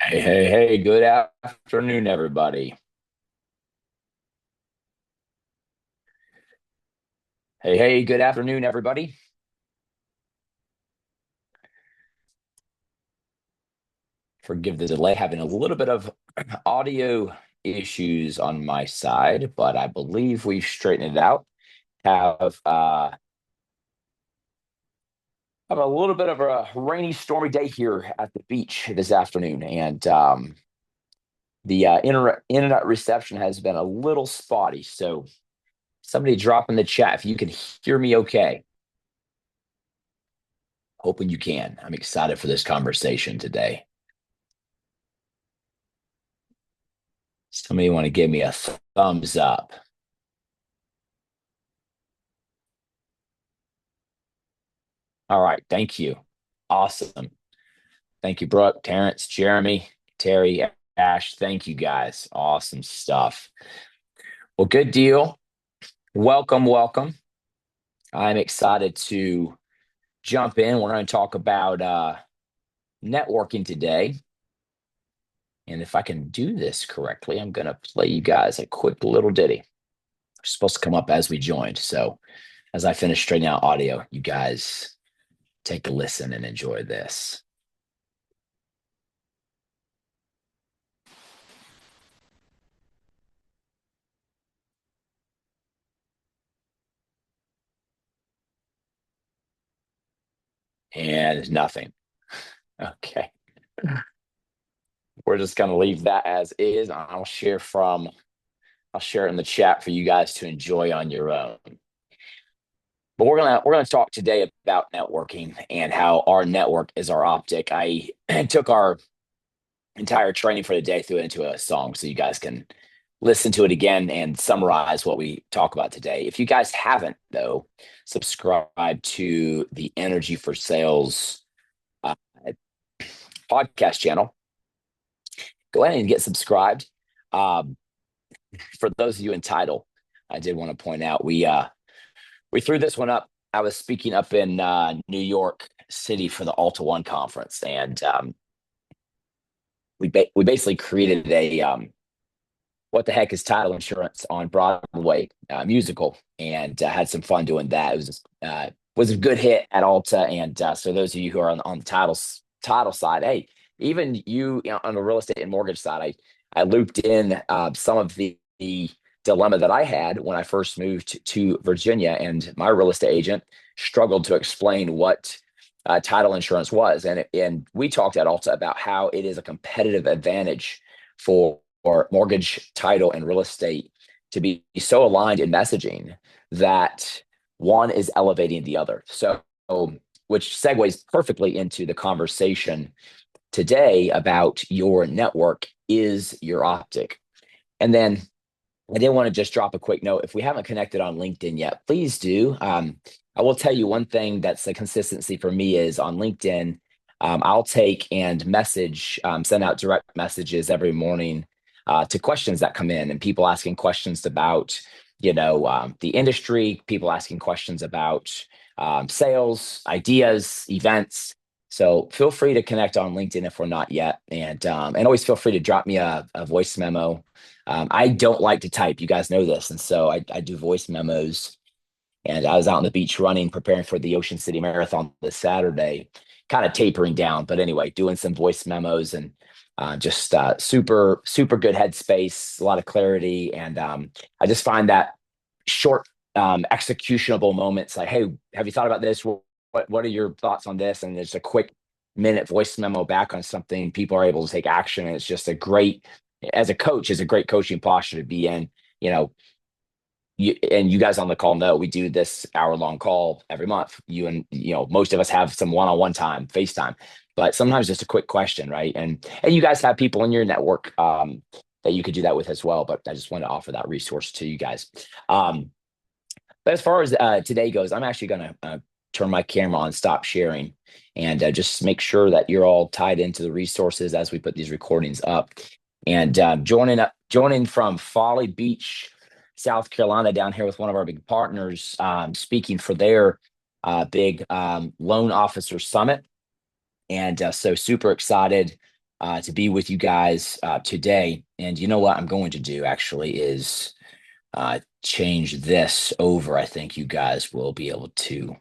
Hey, good afternoon, everybody. Good afternoon, everybody. Forgive the delay, having a little bit of audio issues on my side, but I believe we've straightened it out. Have a little bit of a rainy, stormy day here at the beach this afternoon, and the internet reception has been a little spotty. So somebody drop in the chat if you can hear me okay. Hoping you can. I'm excited for this conversation today. Somebody want to give me a thumbs up. All right, thank you. Awesome. Thank you, Brooke, Terrence, Jeremy, Terry, Ash. Thank you guys. Awesome stuff. Well, good deal. Welcome, welcome. I'm excited to jump in. We're going to talk about networking today. And if I can do this correctly, I'm going to play you guys a quick little ditty. It's supposed to come up as we joined. So as I finish straightening out audio, you guys take a listen and enjoy this. And nothing. Okay. We're just going to leave that as is. I'll share it in the chat for you guys to enjoy on your own. But we're gonna talk today about networking and how our network is our optic. I took our entire training for the day, threw it into a song so you guys can listen to it again and summarize what we talk about today. If you guys haven't, though, subscribe to the Energy for Sales uh, podcast channel. Go ahead and get subscribed. Um, for those of you in title, I did want to point out we threw this one up. I was speaking up in New York City for the Alta One conference, and we basically created a what the heck is title insurance on Broadway musical, and had some fun doing that. It was a good hit at Alta, and so those of you who are on the title side, hey, even you know, on the real estate and mortgage side, I looped in some of the dilemma that I had when I first moved to Virginia, and my real estate agent struggled to explain what title insurance was, and we talked at Alta about how it is a competitive advantage for mortgage, title, and real estate to be so aligned in messaging that one is elevating the other. So, which segues perfectly into the conversation today about your network is your optic. And then I did want to just drop a quick note. If we haven't connected on LinkedIn yet, please do. I will tell you one thing that's a consistency for me is on LinkedIn. I'll take and send out direct messages every morning to questions that come in, and people asking questions about, the industry, people asking questions about sales, ideas, events. So feel free to connect on LinkedIn if we're not yet, and always feel free to drop me a voice memo. I don't like to type. You guys know this, and so I do voice memos. And I was out on the beach running, preparing for the Ocean City Marathon this Saturday, kind of tapering down. But anyway, doing some voice memos and just super, super good headspace, a lot of clarity. And I just find that short executionable moments like, hey, have you thought about this? What are your thoughts on this? And there's a quick minute voice memo back on something. People are able to take action. And it's just as a coach, it's a great coaching posture to be in. You know, and you guys on the call know we do this hour-long call every month. Most of us have some one-on-one time, FaceTime, but sometimes just a quick question, right? And you guys have people in your network that you could do that with as well. But I just want to offer that resource to you guys. But as far as today goes, I'm actually going to turn my camera on, stop sharing, and just make sure that you're all tied into the resources as we put these recordings up. And joining from Folly Beach, South Carolina, down here with one of our big partners, speaking for their big loan officer summit. And so super excited. to be with you guys today. And you know what I'm going to do actually is change this over. I think you guys will be able to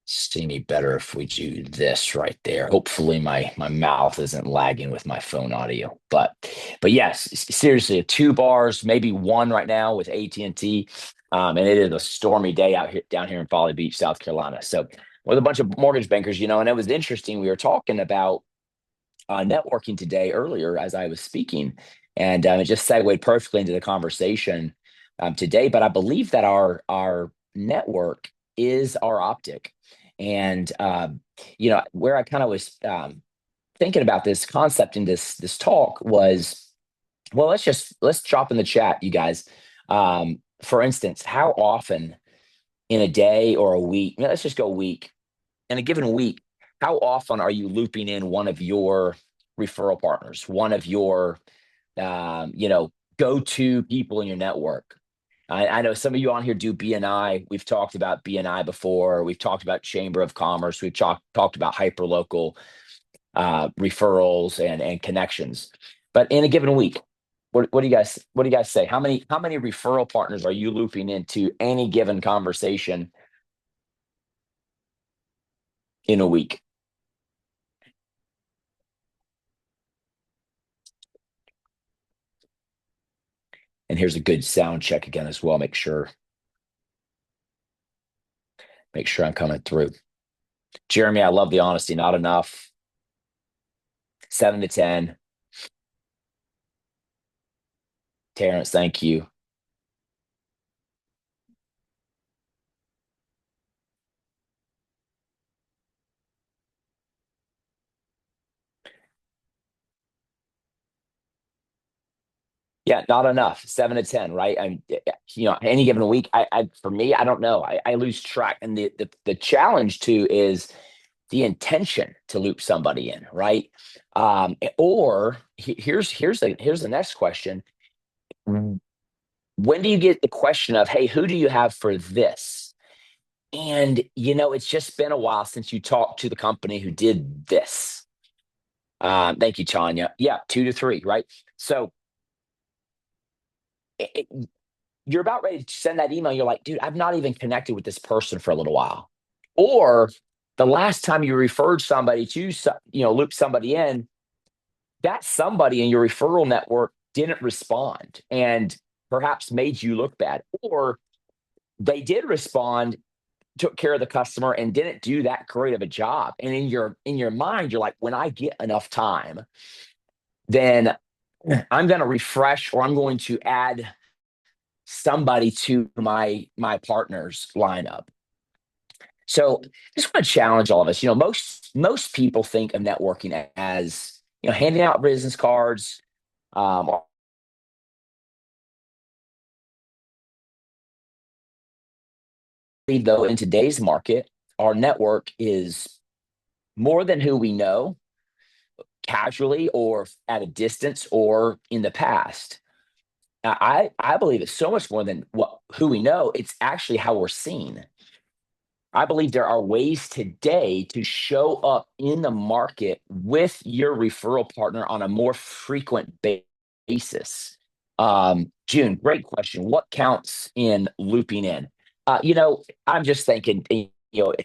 see me better if we do this right there. Hopefully my mouth isn't lagging with my phone audio. But yes, seriously, 2 bars, maybe one right now with AT&T. And it is a stormy day out here down here in Folly Beach, South Carolina. So with a bunch of mortgage bankers, and it was interesting. We were talking about networking today earlier as I was speaking, and it just segued perfectly into the conversation today. But I believe that our network is our optic, and where I kind of was thinking about this concept in this talk was, well, let's drop in the chat, you guys. For instance, how often in a day or a week? Let's just go a week. In a given week, how often are you looping in one of your referral partners, one of your, go-to people in your network? I know some of you on here do BNI. We've talked about BNI before. We've talked about Chamber of Commerce. We've talked about hyperlocal referrals and connections. But in a given week, what do you guys say? How many referral partners are you looping into any given conversation in a week? And here's a good sound check again as well. Make sure I'm coming through. Jeremy, I love the honesty. Not enough. 7 to 10. Terrence, thank you. Yeah, not enough. 7 to 10, right? Any given week, for me, I don't know. I lose track. And the challenge too is the intention to loop somebody in, right? Or here's the next question. When do you get the question of, hey, who do you have for this? And it's just been a while since you talked to the company who did this. Thank you, Tanya. Yeah, 2 to 3, right? So you're about ready to send that email. You're like, dude, I've not even connected with this person for a little while. Or the last time you referred somebody to, loop somebody in, that somebody in your referral network didn't respond and perhaps made you look bad. Or they did respond, took care of the customer, and didn't do that great of a job. And in your mind, you're like, when I get enough time, then I'm going to refresh, or I'm going to add somebody to my partner's lineup. So I just want to challenge all of us. Most people think of networking as handing out business cards. Though in today's market, our network is more than who we know casually or at a distance or in the past. I believe it's so much more than who we know. It's actually how we're seen. I believe there are ways today to show up in the market with your referral partner on a more frequent basis. June, great question. What counts in looping in? I'm just thinking, a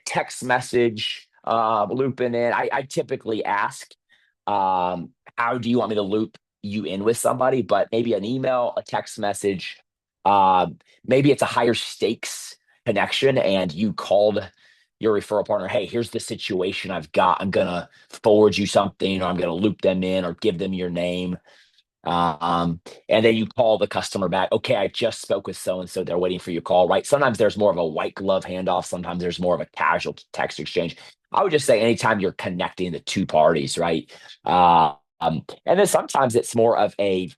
text message, looping in. I typically ask, how do you want me to loop you in with somebody? But maybe an email, a text message, maybe it's a higher stakes connection, and you called your referral partner, hey, here's the situation I've got. I'm gonna forward you something, or I'm gonna loop them in, or give them your name. And then you call the customer back. Okay, I just spoke with so and so. They're waiting for your call, right? Sometimes there's more of a white glove handoff. Sometimes there's more of a casual text exchange. I would just say anytime you're connecting the two parties, right? And then sometimes it's more of I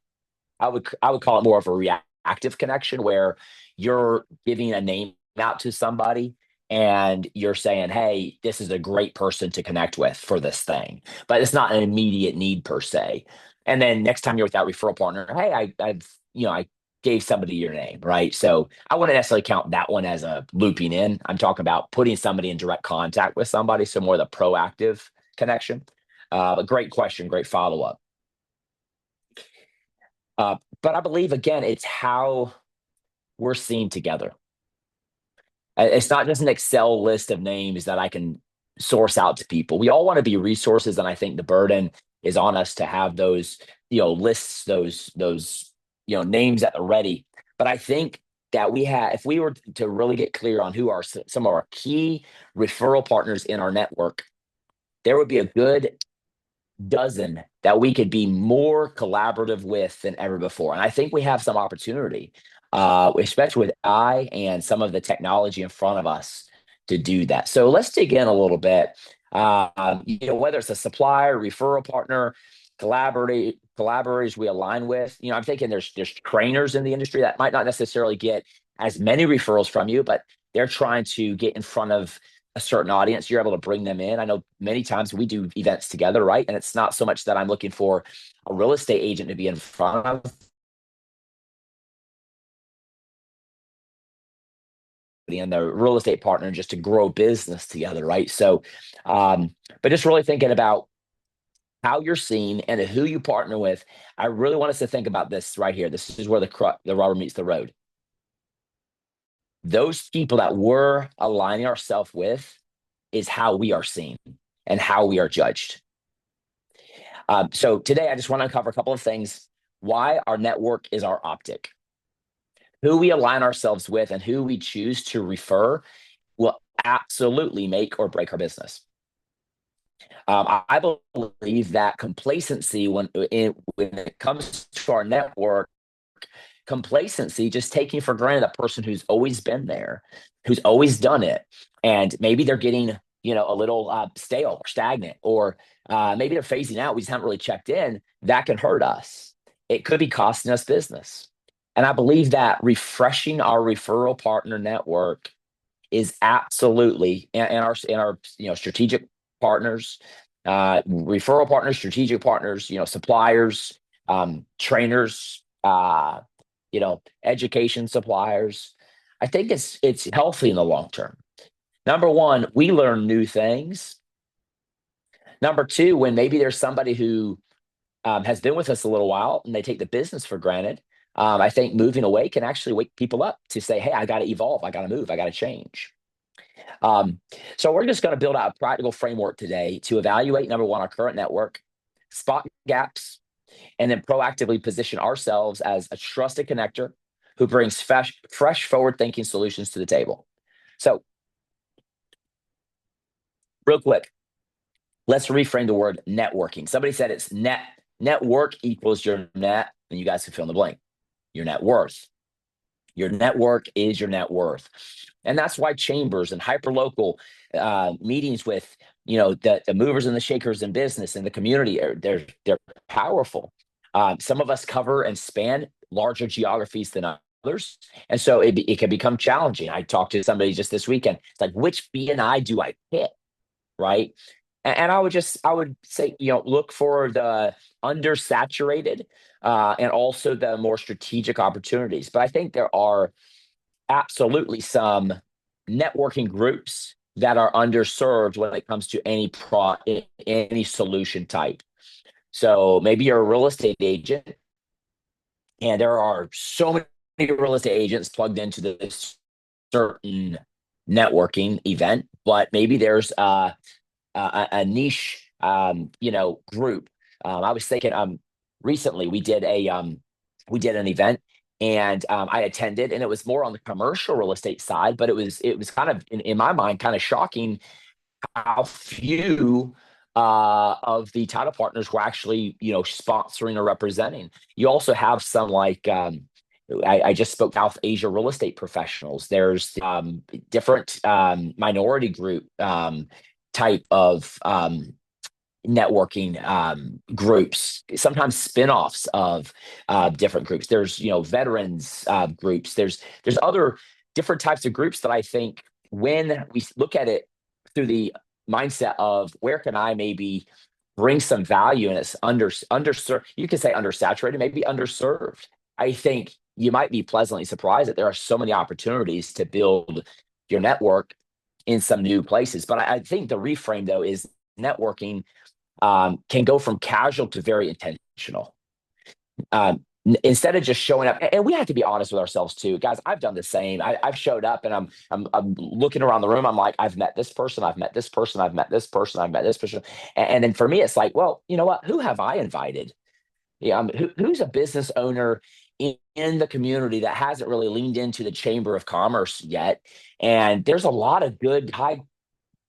would call it more of a reactive connection, where you're giving a name out to somebody and you're saying, hey, this is a great person to connect with for this thing, but it's not an immediate need per se. And then next time you're with that referral partner, hey, I gave somebody your name, right? So I wouldn't necessarily count that one as a looping in. I'm talking about putting somebody in direct contact with somebody, so more the proactive connection. A great question, great follow-up. But I believe, again, it's how we're seen together. It's not just an Excel list of names that I can source out to people. We all want to be resources, and I think the burden is on us to have those, lists, those names at the ready. But I think that if we were to really get clear on who are some of our key referral partners in our network, there would be a good dozen that we could be more collaborative with than ever before. And I think we have some opportunity, especially with AI and some of the technology in front of us to do that. So let's dig in a little bit. Whether it's a supplier, referral partner, collaborators we align with. I'm thinking there's trainers in the industry that might not necessarily get as many referrals from you, but they're trying to get in front of a certain audience. You're able to bring them in. I know many times we do events together, right? And it's not so much that I'm looking for a real estate agent to be in front of and the real estate partner just to grow business together, right? So, but just really thinking about how you're seen and who you partner with. I really want us to think about this right here. This is where the rubber meets the road. Those people that we're aligning ourselves with is how we are seen and how we are judged. So today, I just want to uncover a couple of things. Why our network is our optic. Who we align ourselves with and who we choose to refer will absolutely make or break our business. I believe that complacency, when it comes to our network, complacency, just taking for granted a person who's always been there, who's always done it, and maybe they're getting a little stale or stagnant, or maybe they're phasing out. We just haven't really checked in. That can hurt us. It could be costing us business. And I believe that refreshing our referral partner network is absolutely, and our strategic partners, referral partners, strategic partners, suppliers, trainers, education suppliers. I think it's healthy in the long term. Number one, we learn new things. Number two, when maybe there's somebody who has been with us a little while and they take the business for granted, I think moving away can actually wake people up to say, hey, I got to evolve. I got to move. I got to change. So we're just going to build out a practical framework today to evaluate, number one, our current network, spot gaps, and then proactively position ourselves as a trusted connector who brings fresh forward-thinking solutions to the table. So real quick, let's reframe the word networking. Somebody said it's network equals your net, and you guys can fill in the blank. Your net worth. Your network is your net worth. And that's why chambers and hyperlocal meetings with the movers and the shakers in business and the community, they're powerful. Some of us cover and span larger geographies than others, and so it can become challenging. I talked to somebody just this weekend. It's like, which BNI do I hit, right? And I would say, look for the undersaturated and also the more strategic opportunities. But I think there are absolutely some networking groups that are underserved when it comes to any solution type. So maybe you're a real estate agent, and there are so many real estate agents plugged into this certain networking event, but maybe there's a niche, group. I was thinking, recently we did an event, and I attended, and it was more on the commercial real estate side, but it was kind of in my mind kind of shocking how few of the title partners were actually sponsoring or representing. You also have some like I just spoke South Asia real estate professionals. There's different minority group type of networking groups, sometimes spin-offs of different groups. There's veterans groups. There's other different types of groups that I think, when we look at it through the mindset of where can I maybe bring some value, and it's underserved, you can say undersaturated, maybe underserved. I think you might be pleasantly surprised that there are so many opportunities to build your network in some new places. But I think the reframe, though, is networking can go from casual to very intentional. Instead of just showing up, and we have to be honest with ourselves too, guys. I've done the same. I've showed up and I'm looking around the room. I'm like, I've met this person, I've met this person, I've met this person, I've met this person, and then for me, it's like, well, you know what? Who have I invited? Yeah, who's a business owner in the community that hasn't really leaned into the Chamber of Commerce yet? And there's a lot of good, high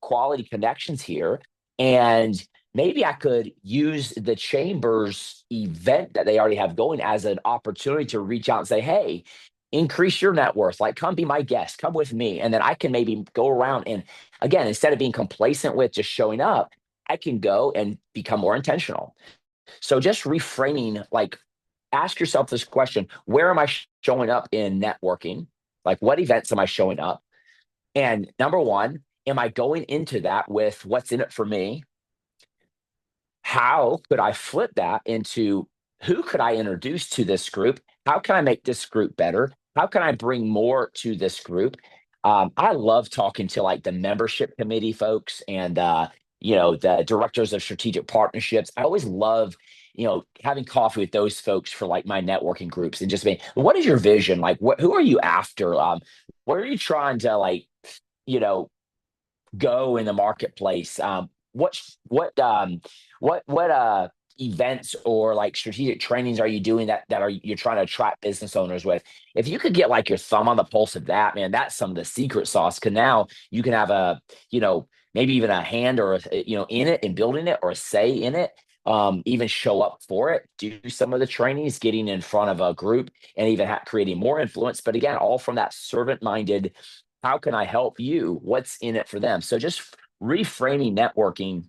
quality connections here. And maybe I could use the chamber's event that they already have going as an opportunity to reach out and say, hey, increase your net worth. Like, come be my guest, come with me. And then I can maybe go around and, again, instead of being complacent with just showing up, I can go and become more intentional. So just reframing, like, ask yourself this question: where am I showing up in networking? Like, what events am I showing up? And number one, am I going into that with what's in it for me? How could I flip that into who could I introduce to this group? How can I make this group better? How can I bring more to this group? I love talking to like the membership committee folks and the directors of strategic partnerships. I always love having coffee with those folks for like my networking groups and just being, what is your vision? Like, who are you after? What are you trying to like you know go in the marketplace? What events or like strategic trainings are you doing that are you're trying to attract business owners with? If you could get like your thumb on the pulse of that, man, that's some of the secret sauce. Cause now you can have maybe even a hand or in it and building it or a say in it. Even show up for it, do some of the trainings, getting in front of a group, and even creating more influence. But again, all from that servant minded, how can I help you? What's in it for them? So just reframing networking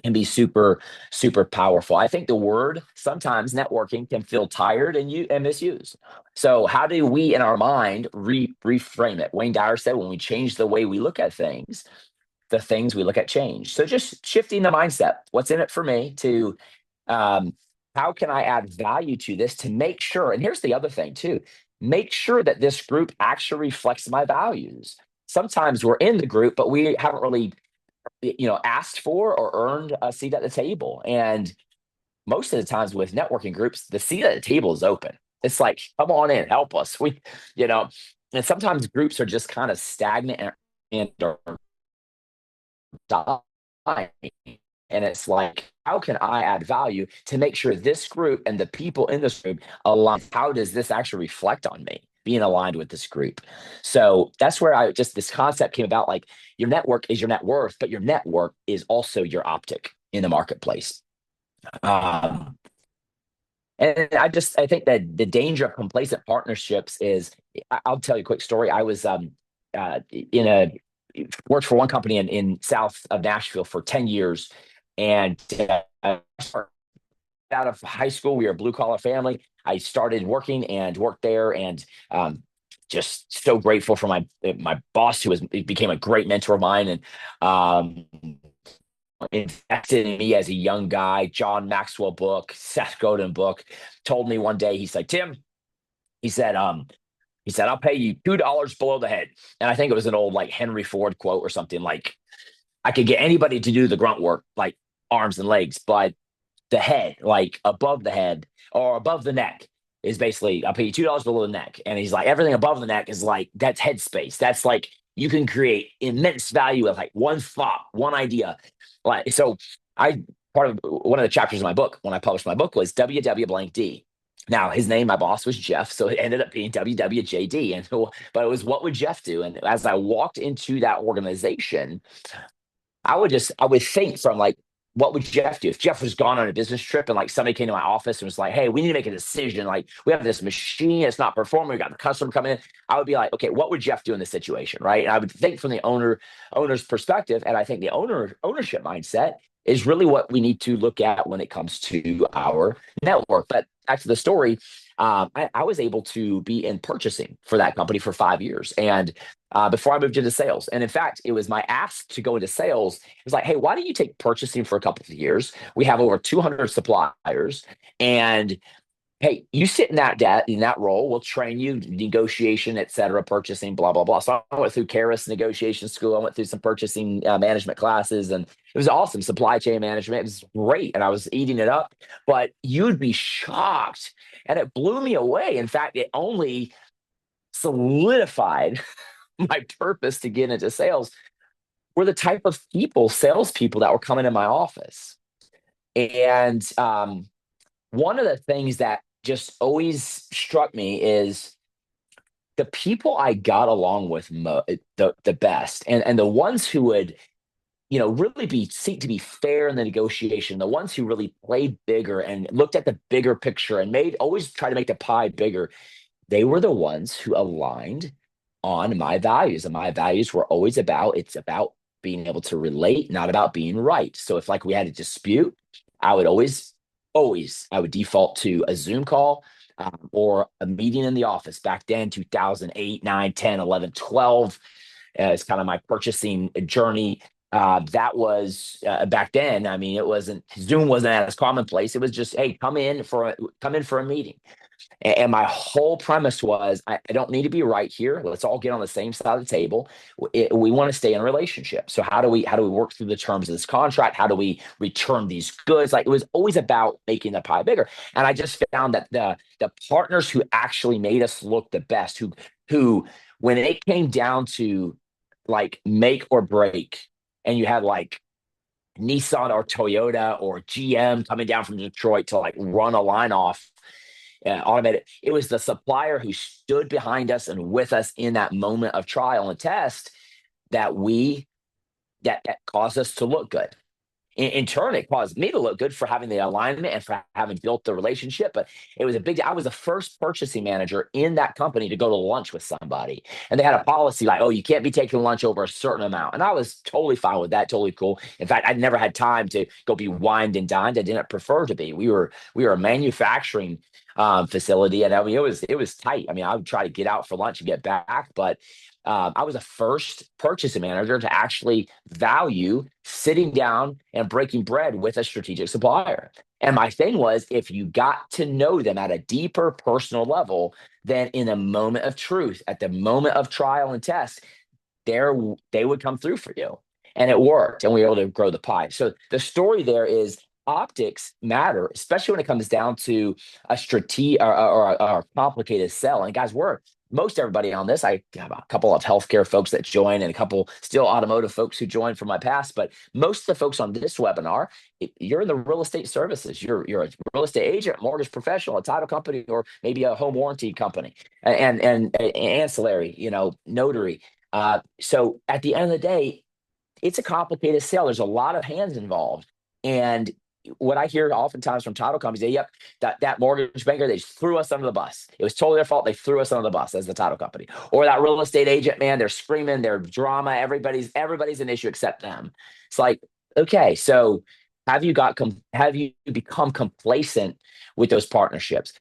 can be super, super powerful. I think the word sometimes networking can feel tired and misused. So how do we in our mind reframe it? Wayne Dyer said, when we change the way we look at things, the things we look at change. So just shifting the mindset. What's in it for me to um, how can I add value to this to make sure? And here's the other thing too, make sure that this group actually reflects my values. Sometimes we're in the group, but we haven't really, asked for or earned a seat at the table. And most of the times with networking groups, the seat at the table is open. It's like, come on in, help us. You know, and sometimes groups are just kind of stagnant and are dying. And it's like, how can I add value to make sure this group and the people in this group align? How does this actually reflect on me being aligned with this group? So that's where this concept came about. Like, your network is your net worth, but your network is also your optic in the marketplace. Um, and I think that the danger of complacent partnerships is, I'll tell you a quick story. I was in a worked for one company in south of Nashville for 10 years. And out of high school, we were a blue collar family. I started working and worked there, and just so grateful for my boss, became a great mentor of mine, and invested in me as a young guy. John Maxwell book, Seth Godin book, told me one day, he's like, Tim, he said, I'll pay you $2 below the head. And I think it was an old like Henry Ford quote or something like, I could get anybody to do the grunt work, like arms and legs, but the head, like above the head or above the neck, is basically, I'll pay you $2 below the neck. And he's like, everything above the neck is like, that's headspace. That's like, you can create immense value of like one thought, one idea. Like, so part of one of the chapters of my book, when I published my book, was WW blank D. Now, his name, my boss, was Jeff, so it ended up being WWJD. But it was, what would Jeff do? And as I walked into that organization, I would think from like, what would Jeff do if Jeff was gone on a business trip and like somebody came to my office and was like, hey, we need to make a decision. Like, we have this machine, it's not performing. We got the customer coming in. I would be like, okay, what would Jeff do in this situation? Right. And I would think from the owner's perspective. And I think the ownership mindset is really what we need to look at when it comes to our network. But back to the story, I was able to be in purchasing for that company for 5 years. And before I moved into sales. And in fact, it was my ask to go into sales. It was like, hey, why don't you take purchasing for a couple of years? We have over 200 suppliers, and hey, you sit in that role. We'll train you, negotiation, et cetera, purchasing, blah blah blah. So I went through Karis negotiation school. I went through some purchasing management classes, and it was awesome. Supply chain management, it was great, and I was eating it up. But you'd be shocked, and it blew me away. In fact, it only solidified my purpose to get into sales. Were the type of people, salespeople, that were coming in my office, and one of the things that just always struck me is the people I got along with the best, and the ones who would, really be seek to be fair in the negotiation, the ones who really played bigger and looked at the bigger picture and made always try to make the pie bigger. They were the ones who aligned on my values, and my values were always about, it's about being able to relate, not about being right. So if, like, we had a dispute, I would always I would default to a Zoom call, or a meeting in the office. Back then, 2008, 9, 10, 11, 12, it's kind of my purchasing journey. That was, back then. I mean, it wasn't, Zoom wasn't as commonplace. It was just, hey, come in for a meeting. And my whole premise was, I don't need to be right here. Let's all get on the same side of the table. We want to stay in a relationship. So how do we work through the terms of this contract? How do we return these goods? Like, it was always about making the pie bigger. And I just found that the partners who actually made us look the best, who when it came down to, like, make or break, and you had like Nissan or Toyota or GM coming down from Detroit to, like, run a line off, automated. It was the supplier who stood behind us and with us in that moment of trial and test that we that caused us to look good. In turn, it caused me to look good for having the alignment and for having built the relationship. But it was a big. I was the first purchasing manager in that company to go to lunch with somebody, and they had a policy like, "Oh, you can't be taking lunch over a certain amount." And I was totally fine with that, totally cool. In fact, I never had time to go be wined and dined. I didn't prefer to be. We were a manufacturing facility, and I mean, it was tight. I mean, I would try to get out for lunch and get back, but I was the first purchasing manager to actually value sitting down and breaking bread with a strategic supplier. And my thing was, if you got to know them at a deeper personal level, then in a moment of truth, at the moment of trial and test, there they would come through for you. And it worked, and we were able to grow the pie. So the story there is, optics matter, especially when it comes down to a strategy, or a complicated sell. And guys, we're most everybody on this. I have a couple of healthcare folks that join, and a couple still automotive folks who join from my past. But most of the folks on this webinar, you're in the real estate services. You're a real estate agent, mortgage professional, a title company, or maybe a home warranty company, and ancillary, notary. So at the end of the day, it's a complicated sale. There's a lot of hands involved. And what I hear oftentimes from title companies, yep, that mortgage banker, they just threw us under the bus. It was totally their fault. They threw us under the bus as the title company. Or that real estate agent, man, they're screaming, they're drama. Everybody's an issue except them. It's like, okay, so have you become complacent with those partnerships?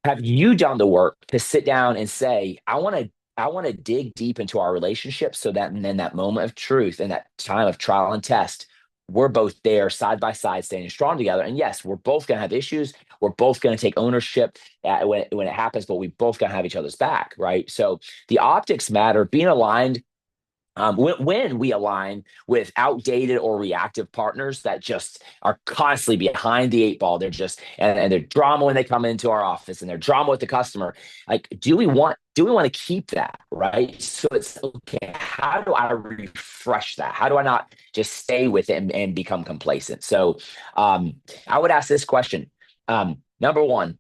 Have you done the work to sit down and say, I want to dig deep into our relationship, so that, and then that moment of truth and that time of trial and test, we're both there side by side, standing strong together. And yes, we're both going to have issues. We're both going to take ownership, when it happens, but we both going to have each other's back, right? So the optics matter, being aligned. When we align with outdated or reactive partners that just are constantly behind the eight ball, they're just, and they're drama when they come into our office, and they're drama with the customer. Like, do we want to keep that, right? So it's okay. How do I refresh that? How do I not just stay with it and become complacent? So I would ask this question. Number one,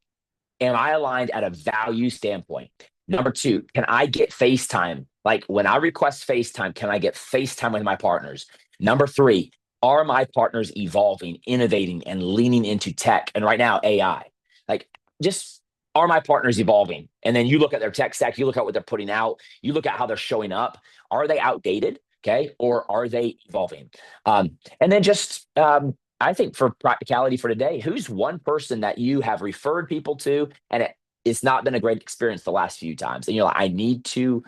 am I aligned at a value standpoint? Number two, can I get FaceTime? Like, when I request FaceTime, can I get FaceTime with my partners? Number three, are my partners evolving, innovating, and leaning into tech? And right now, AI. Like, just, are my partners evolving? And then you look at their tech stack, you look at what they're putting out, you look at how they're showing up. Are they outdated? Okay. Or are they evolving? And then just, I think, for practicality for today, who's one person that you have referred people to, and it's not been a great experience the last few times, and you're like, I need to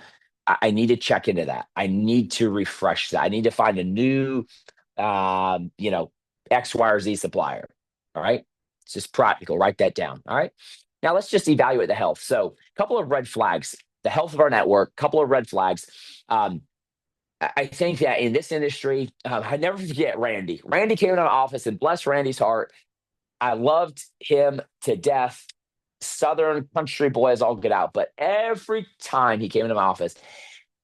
check into that. I need to refresh that. I need to find a new, um, you know, X, Y, or Z supplier. All right. It's just practical. Write that down. All right. Now let's just evaluate the health. So a couple of red flags, the health of our network, couple of red flags. I think that in this industry, I never forget Randy. Randy came into my office, and bless Randy's heart, I loved him to death. Southern country boys all get out. But every time he came into my office,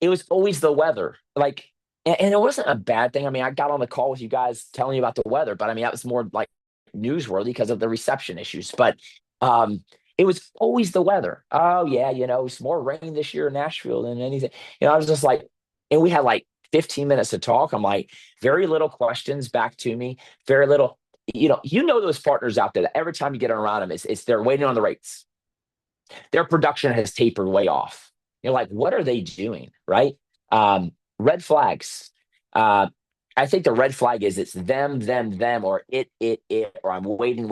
it was always the weather. Like, and it wasn't a bad thing. I mean, I got on the call with you guys telling you about the weather, but I mean, that was more like newsworthy because of the reception issues. But um, it was always the weather. Oh, yeah, it's more rain this year in Nashville than anything. I was just like, and we had like 15 minutes to talk. I'm like, very little questions back to me, very little. Those partners out there that every time you get around them, it's they're waiting on the rates. Their production has tapered way off. You're like, what are they doing? Right? Red flags. Uh, I think the red flag is it's them, or it, or I'm waiting,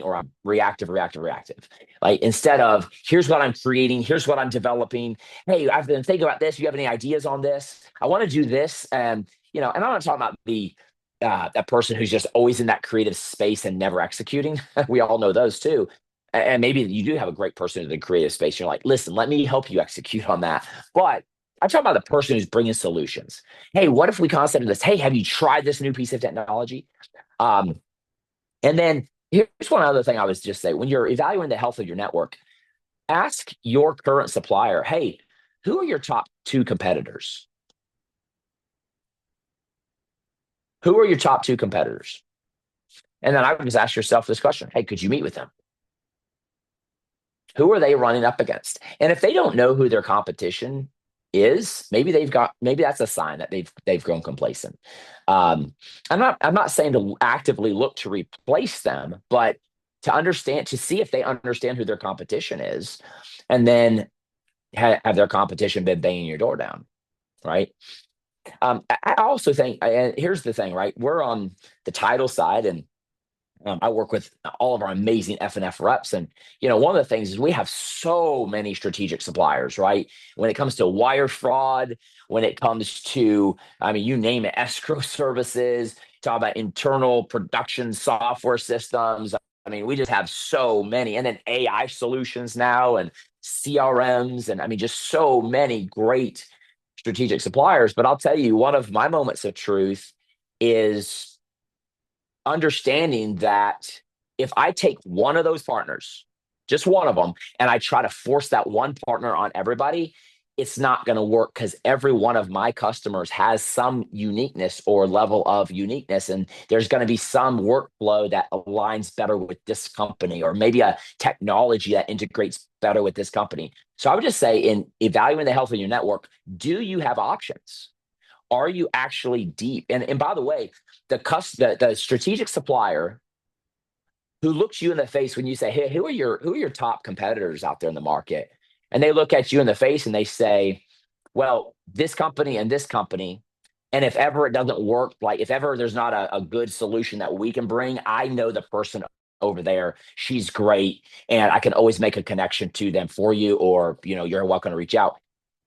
or I'm reactive. Like instead of here's what I'm creating, here's what I'm developing. Hey, I've been thinking about this. You have any ideas on this? I want to do this. And I'm not talking about that person who's just always in that creative space and never executing. We all know those too. And maybe you do have a great person in the creative space. You're like, listen, let me help you execute on that. But I'm talking about the person who's bringing solutions. Hey, what if we concept this? Hey, have you tried this new piece of technology? Um, and then here's one other thing I was just saying. When you're evaluating the health of your network, ask your current supplier, hey, who are your top two competitors? Who are your top two competitors? And then I would just ask yourself this question. Hey, could you meet with them? Who are they running up against? And if they don't know who their competition is, maybe that's a sign that they've grown complacent. I'm not saying to actively look to replace them, but to see if they understand who their competition is, and then have their competition been banging your door down, right? I also think, and here's the thing, right? We're on the title side, and I work with all of our amazing F&F reps. And, one of the things is we have so many strategic suppliers, right? When it comes to wire fraud, when it comes to, I mean, you name it, escrow services, talk about internal production software systems. I mean, we just have so many. And then AI solutions now and CRMs. And I mean, just so many great strategic suppliers. But I'll tell you, one of my moments of truth is understanding that if I take one of those partners, just one of them, and I try to force that one partner on everybody, it's not going to work because every one of my customers has some uniqueness or level of uniqueness. And there's going to be some workflow that aligns better with this company, or maybe a technology that integrates better with this company. So I would just say, in evaluating the health of your network, do you have options? Are you actually deep? And by the way, the strategic supplier who looks you in the face when you say, "Hey, who are your top competitors out there in the market?" And they look at you in the face and they say, "Well, this company and this company." And if ever it doesn't work, like if ever there's not a good solution that we can bring, I know the person over there. She's great, and I can always make a connection to them for you, or you're welcome to reach out.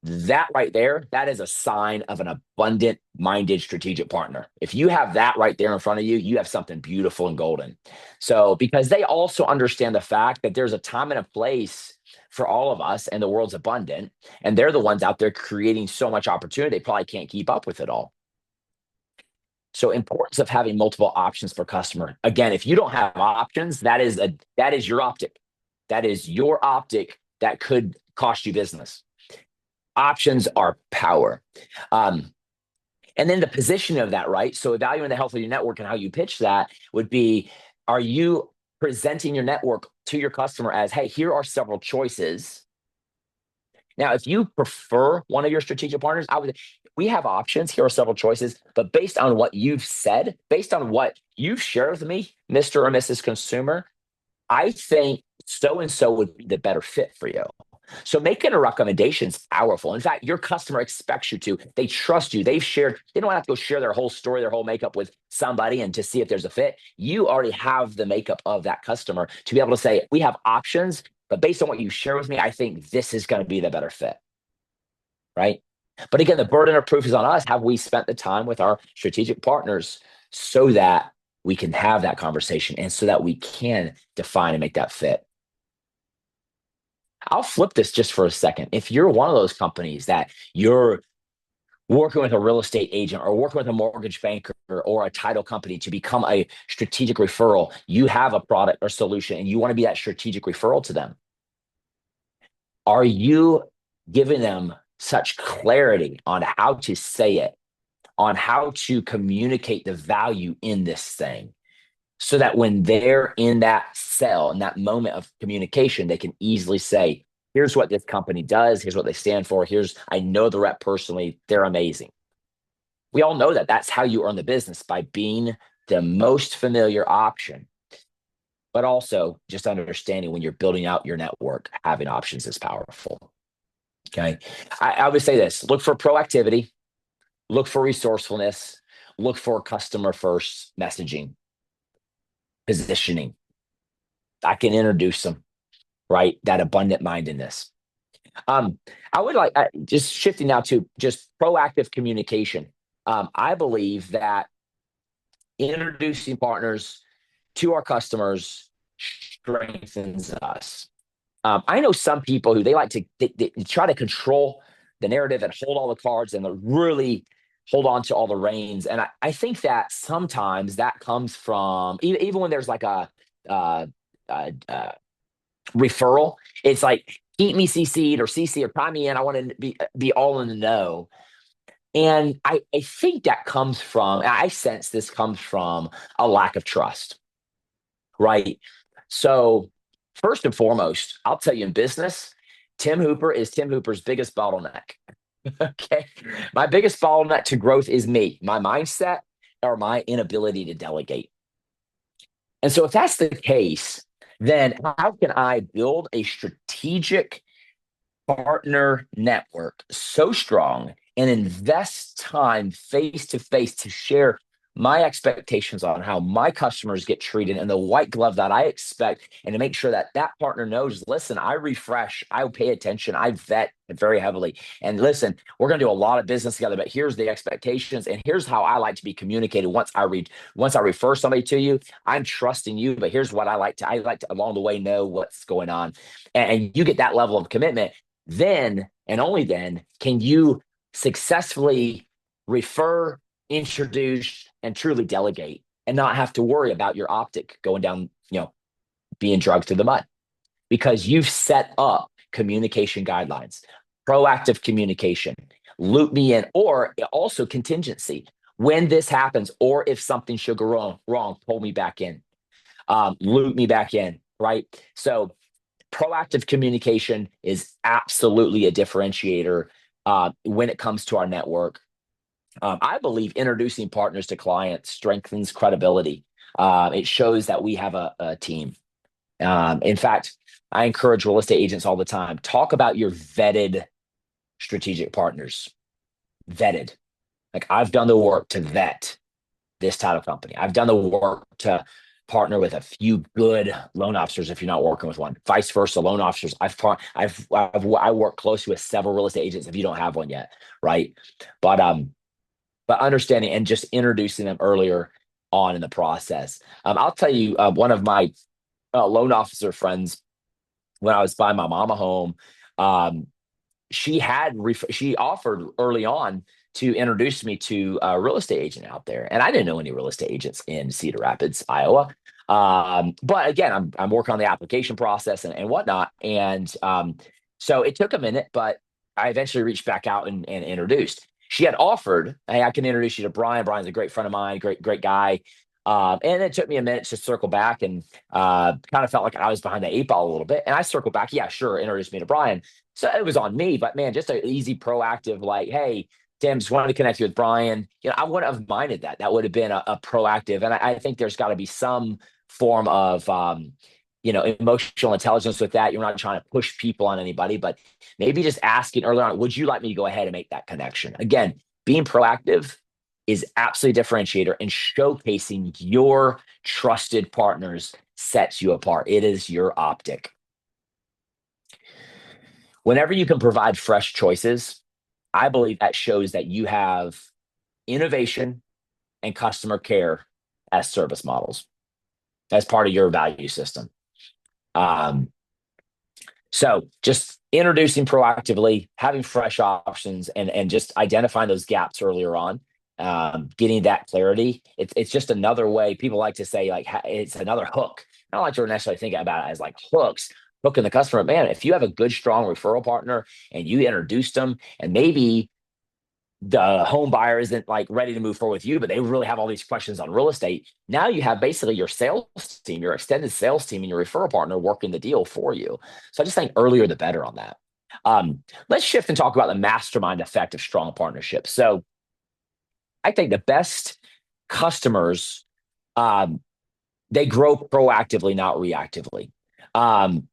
That right there, that is a sign of an abundant minded strategic partner. If you have that right there in front of you, you have something beautiful and golden. So, because they also understand the fact that there's a time and a place for all of us, and the world's abundant, and they're the ones out there creating so much opportunity, they probably can't keep up with it all. So, importance of having multiple options per customer. Again, if you don't have options, that is your optic. That is your optic that could cost you business. Options are power. Um, and then the position of that, right? So evaluating the health of your network and how you pitch that would be, are you presenting your network to your customer as, hey, here are several choices. Now, if you prefer one of your strategic partners, we have options. Here are several choices, but based on what you've said, based on what you've shared with me, Mr. or Mrs. Consumer, I think so and so would be the better fit for you. So making a recommendation is powerful. In fact, your customer expects you to. They trust you. They don't have to go share their whole story, their whole makeup with somebody and to see if there's a fit. You already have the makeup of that customer to be able to say, we have options, but based on what you share with me, I think this is going to be the better fit. Right. But again, the burden of proof is on us. Have we spent the time with our strategic partners so that we can have that conversation and so that we can define and make that fit? I'll flip this just for a second. If you're one of those companies that you're working with a real estate agent or working with a mortgage banker or a title company to become a strategic referral, you have a product or solution and you want to be that strategic referral to them. Are you giving them such clarity on how to say it, on how to communicate the value in this thing, so that when they're in that cell, in that moment of communication, they can easily say, here's what this company does, here's what they stand for, I know the rep personally, they're amazing. We all know that that's how you earn the business, by being the most familiar option. But also just understanding when you're building out your network, having options is powerful. Okay. I would say this: look for proactivity, look for resourcefulness, look for customer first messaging, positioning. I can introduce them, right? That abundant mindedness. I would like, just shifting now to just proactive communication. I believe that introducing partners to our customers strengthens us. I know some people who they try to control the narrative and hold all the cards and really hold on to all the reins. And I think that sometimes that comes from even when there's like a uh, uh, referral, it's like keep me CC'd or CC or tie me in. I want to be all in the know. And I think that comes from, I sense this comes from a lack of trust, right? So, first and foremost, I'll tell you in business, Tim Hooper is Tim Hooper's biggest bottleneck. Okay. My biggest bottleneck to growth is me, my mindset, or my inability to delegate. And so, if that's the case, then how can I build a strategic partner network so strong and invest time face to face to share my expectations on how my customers get treated and the white glove that I expect, and to make sure that that partner knows, listen, I refresh, I pay attention, I vet very heavily. And listen, we're going to do a lot of business together, but here's the expectations and here's how I like to be communicated. Once I refer somebody to you, I'm trusting you, but here's what I like to along the way know what's going on. And you get that level of commitment, then and only then can you successfully refer, introduce, and truly delegate, and not have to worry about your optic going down, being drugged through the mud, because you've set up communication guidelines, proactive communication, loop me in, or also contingency. When this happens, or if something should go wrong, pull me back in, loop me back in, right? So proactive communication is absolutely a differentiator when it comes to our network. I believe introducing partners to clients strengthens credibility. It shows that we have a team. In fact, I encourage real estate agents all the time, talk about your vetted strategic partners. Vetted. Like, I've done the work to vet this title company. I've done the work to partner with a few good loan officers if you're not working with one. Vice versa, loan officers. I work closely with several real estate agents if you don't have one yet, right? But understanding and just introducing them earlier on in the process. I'll tell you, one of my loan officer friends, when I was buying my mama home, um, she offered early on to introduce me to a real estate agent out there, and I didn't know any real estate agents in Cedar Rapids, Iowa. But again, I'm working on the application process and whatnot, and so it took a minute, but I eventually reached back out and introduced. She had offered, "Hey, I can introduce you to Brian. Brian's a great friend of mine, great guy." And it took me a minute to circle back, and kind of felt like I was behind the eight ball a little bit. And I circled back, yeah, sure, introduce me to Brian. So it was on me, but man, just an easy, proactive, like, hey, Tim, just wanted to connect you with Brian. I wouldn't have minded that. That would have been a proactive. And I think there's got to be some form of, emotional intelligence with that. You're not trying to push people on anybody, but maybe just asking early on, would you like me to go ahead and make that connection? Again, being proactive is absolutely a differentiator, and showcasing your trusted partners sets you apart. It is your optic. Whenever you can provide fresh choices, I believe that shows that you have innovation and customer care as service models, as part of your value system. Um, So just introducing proactively, having fresh options, and just identifying those gaps earlier on, getting that clarity. It's just another way. People like to say like it's another hook. I don't like to necessarily think about it as like hooks, hooking the customer. Man, if you have a good, strong referral partner and you introduced them, and maybe the home buyer isn't like ready to move forward with you, but they really have all these questions on real estate. Now you have basically your sales team, your extended sales team, and your referral partner working the deal for you. So I just think earlier the better on that. Let's shift and talk about the mastermind effect of strong partnerships. So I think the best customers, um, they grow proactively, not reactively. And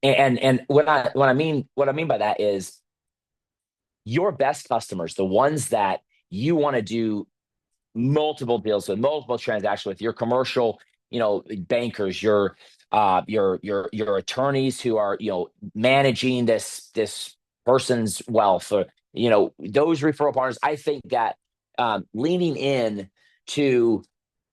what I mean by that is your best customers, the ones that you want to do multiple deals with, multiple transactions with, your commercial, bankers, your attorneys who are, managing this person's wealth, or those referral partners. I think that leaning in to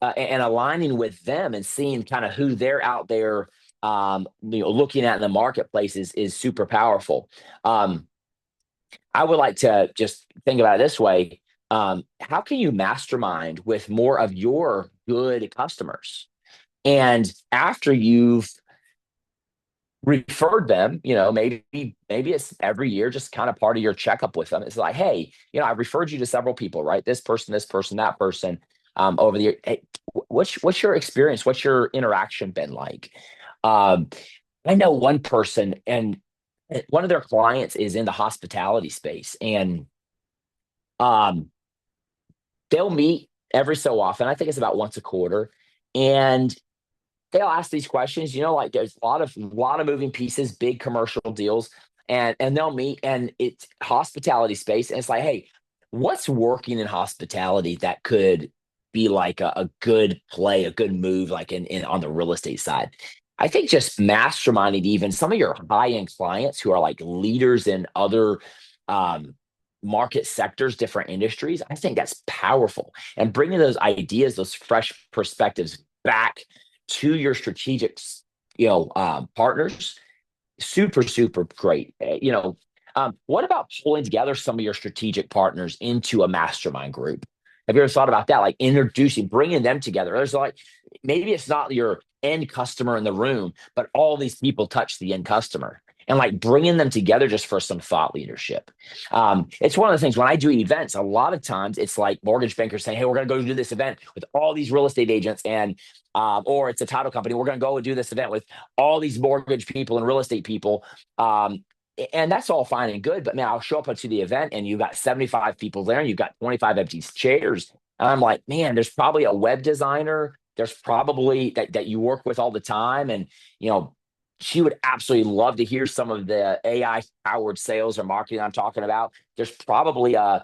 and aligning with them and seeing kind of who they're out there, looking at in the marketplace is super powerful. Um, I would like to just think about it this way. How can you mastermind with more of your good customers? And after you've referred them, maybe it's every year, just kind of part of your checkup with them. It's like, hey, I've referred you to several people, right? This person, that person, over the year. Hey, what's your experience? What's your interaction been like? Um, I know one person, and one of their clients is in the hospitality space, and um, they'll meet every so often. I think it's about once a quarter, and they'll ask these questions. Like there's a lot of moving pieces, big commercial deals, and they'll meet, and it's hospitality space, and it's like, hey, what's working in hospitality that could be like a good play, a good move, like in on the real estate side. I think just masterminding even some of your high end clients who are like leaders in other um, market sectors, different industries. I think that's powerful, and bringing those ideas, those fresh perspectives back to your strategic, partners, super, super great. What about pulling together some of your strategic partners into a mastermind group? Have you ever thought about that? Like introducing, bringing them together. There's like, maybe it's not your end customer in the room, but all these people touch the end customer. And like bringing them together just for some thought leadership. It's one of the things when I do events, a lot of times it's like mortgage bankers saying, hey, we're going to go do this event with all these real estate agents, and or it's a title company. We're going to go and do this event with all these mortgage people and real estate people. Um, and that's all fine and good. But man, I'll show up to the event and you've got 75 people there and you've got 25 empty chairs. And I'm like, man, there's probably a web designer. There's probably that you work with all the time. And, she would absolutely love to hear some of the AI powered sales or marketing I'm talking about. There's probably a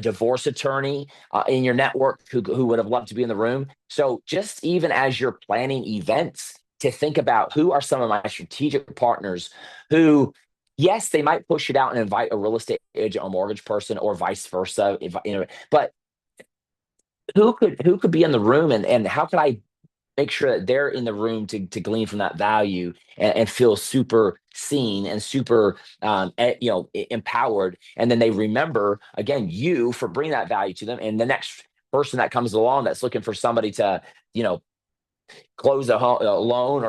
divorce attorney in your network who would have loved to be in the room. So just even as you're planning events, to think about who are some of my strategic partners who, yes, they might push it out and invite a real estate agent or mortgage person or vice versa. But who could be in the room, and how could I make sure that they're in the room to glean from that value, and feel super seen and super empowered, and then they remember again you for bringing that value to them, and the next person that comes along that's looking for somebody to you know close a loan,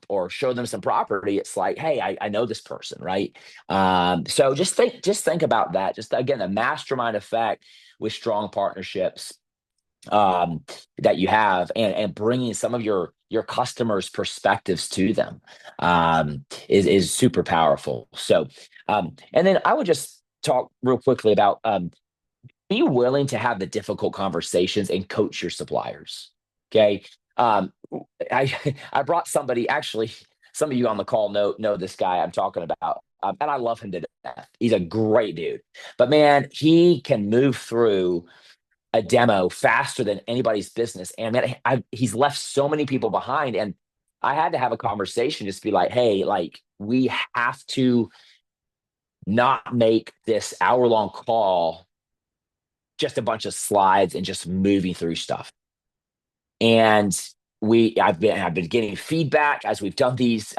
or show them some property. It's like, hey, I know this person, right? So just think about that. Just again, the mastermind effect with strong partnerships, um, that you have, and bringing some of your customers' perspectives to them, is super powerful. So, and then I would just talk real quickly about, be willing to have the difficult conversations and coach your suppliers. Okay. I I brought somebody, actually. Some of you on the call know this guy I'm talking about, and I love him to death. He's a great dude, but man, he can move through a demo faster than anybody's business. And man, he's left so many people behind. And I had to have a conversation, just be like, hey, like we have to not make this hour-long call just a bunch of slides and just moving through stuff. And I've been getting feedback as we've done these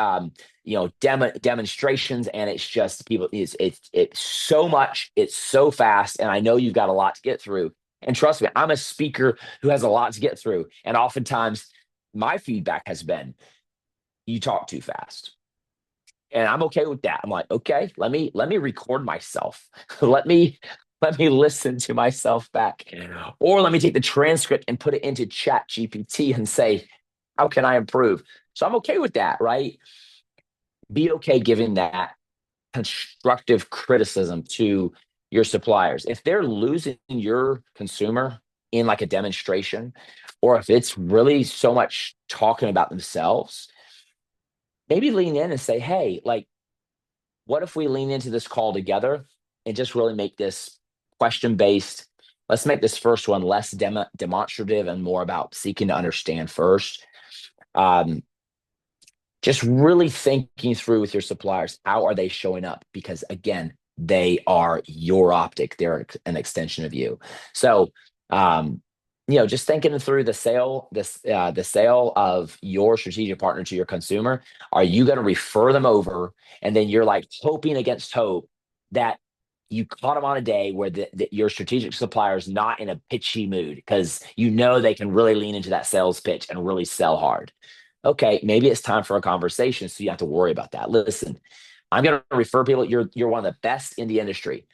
demonstrations, and it's just people it's so much, it's so fast, and I know you've got a lot to get through. And trust me, I'm a speaker who has a lot to get through, and oftentimes my feedback has been you talk too fast. And I'm okay with that. I'm like, okay, let me record myself. Let me listen to myself back. Or let me take the transcript and put it into Chat GPT and say, how can I improve? So I'm okay with that, right? Be okay giving that constructive criticism to your suppliers. If they're losing your consumer in like a demonstration, or if it's really so much talking about themselves, maybe lean in and say, hey, like, what if we lean into this call together and just really make this question based? Let's make this first one less demonstrative and more about seeking to understand first. Um, just really thinking through with your suppliers, how are they showing up? Because again, they are your optic, they're an extension of you. So, um, just thinking through the sale of your strategic partner to your consumer. Are you going to refer them over, and then you're like hoping against hope that you caught them on a day where your strategic supplier is not in a pitchy mood because they can really lean into that sales pitch and really sell hard. Okay, maybe it's time for a conversation, so you have to worry about that. Listen, I'm going to refer people. You're one of the best in the industry,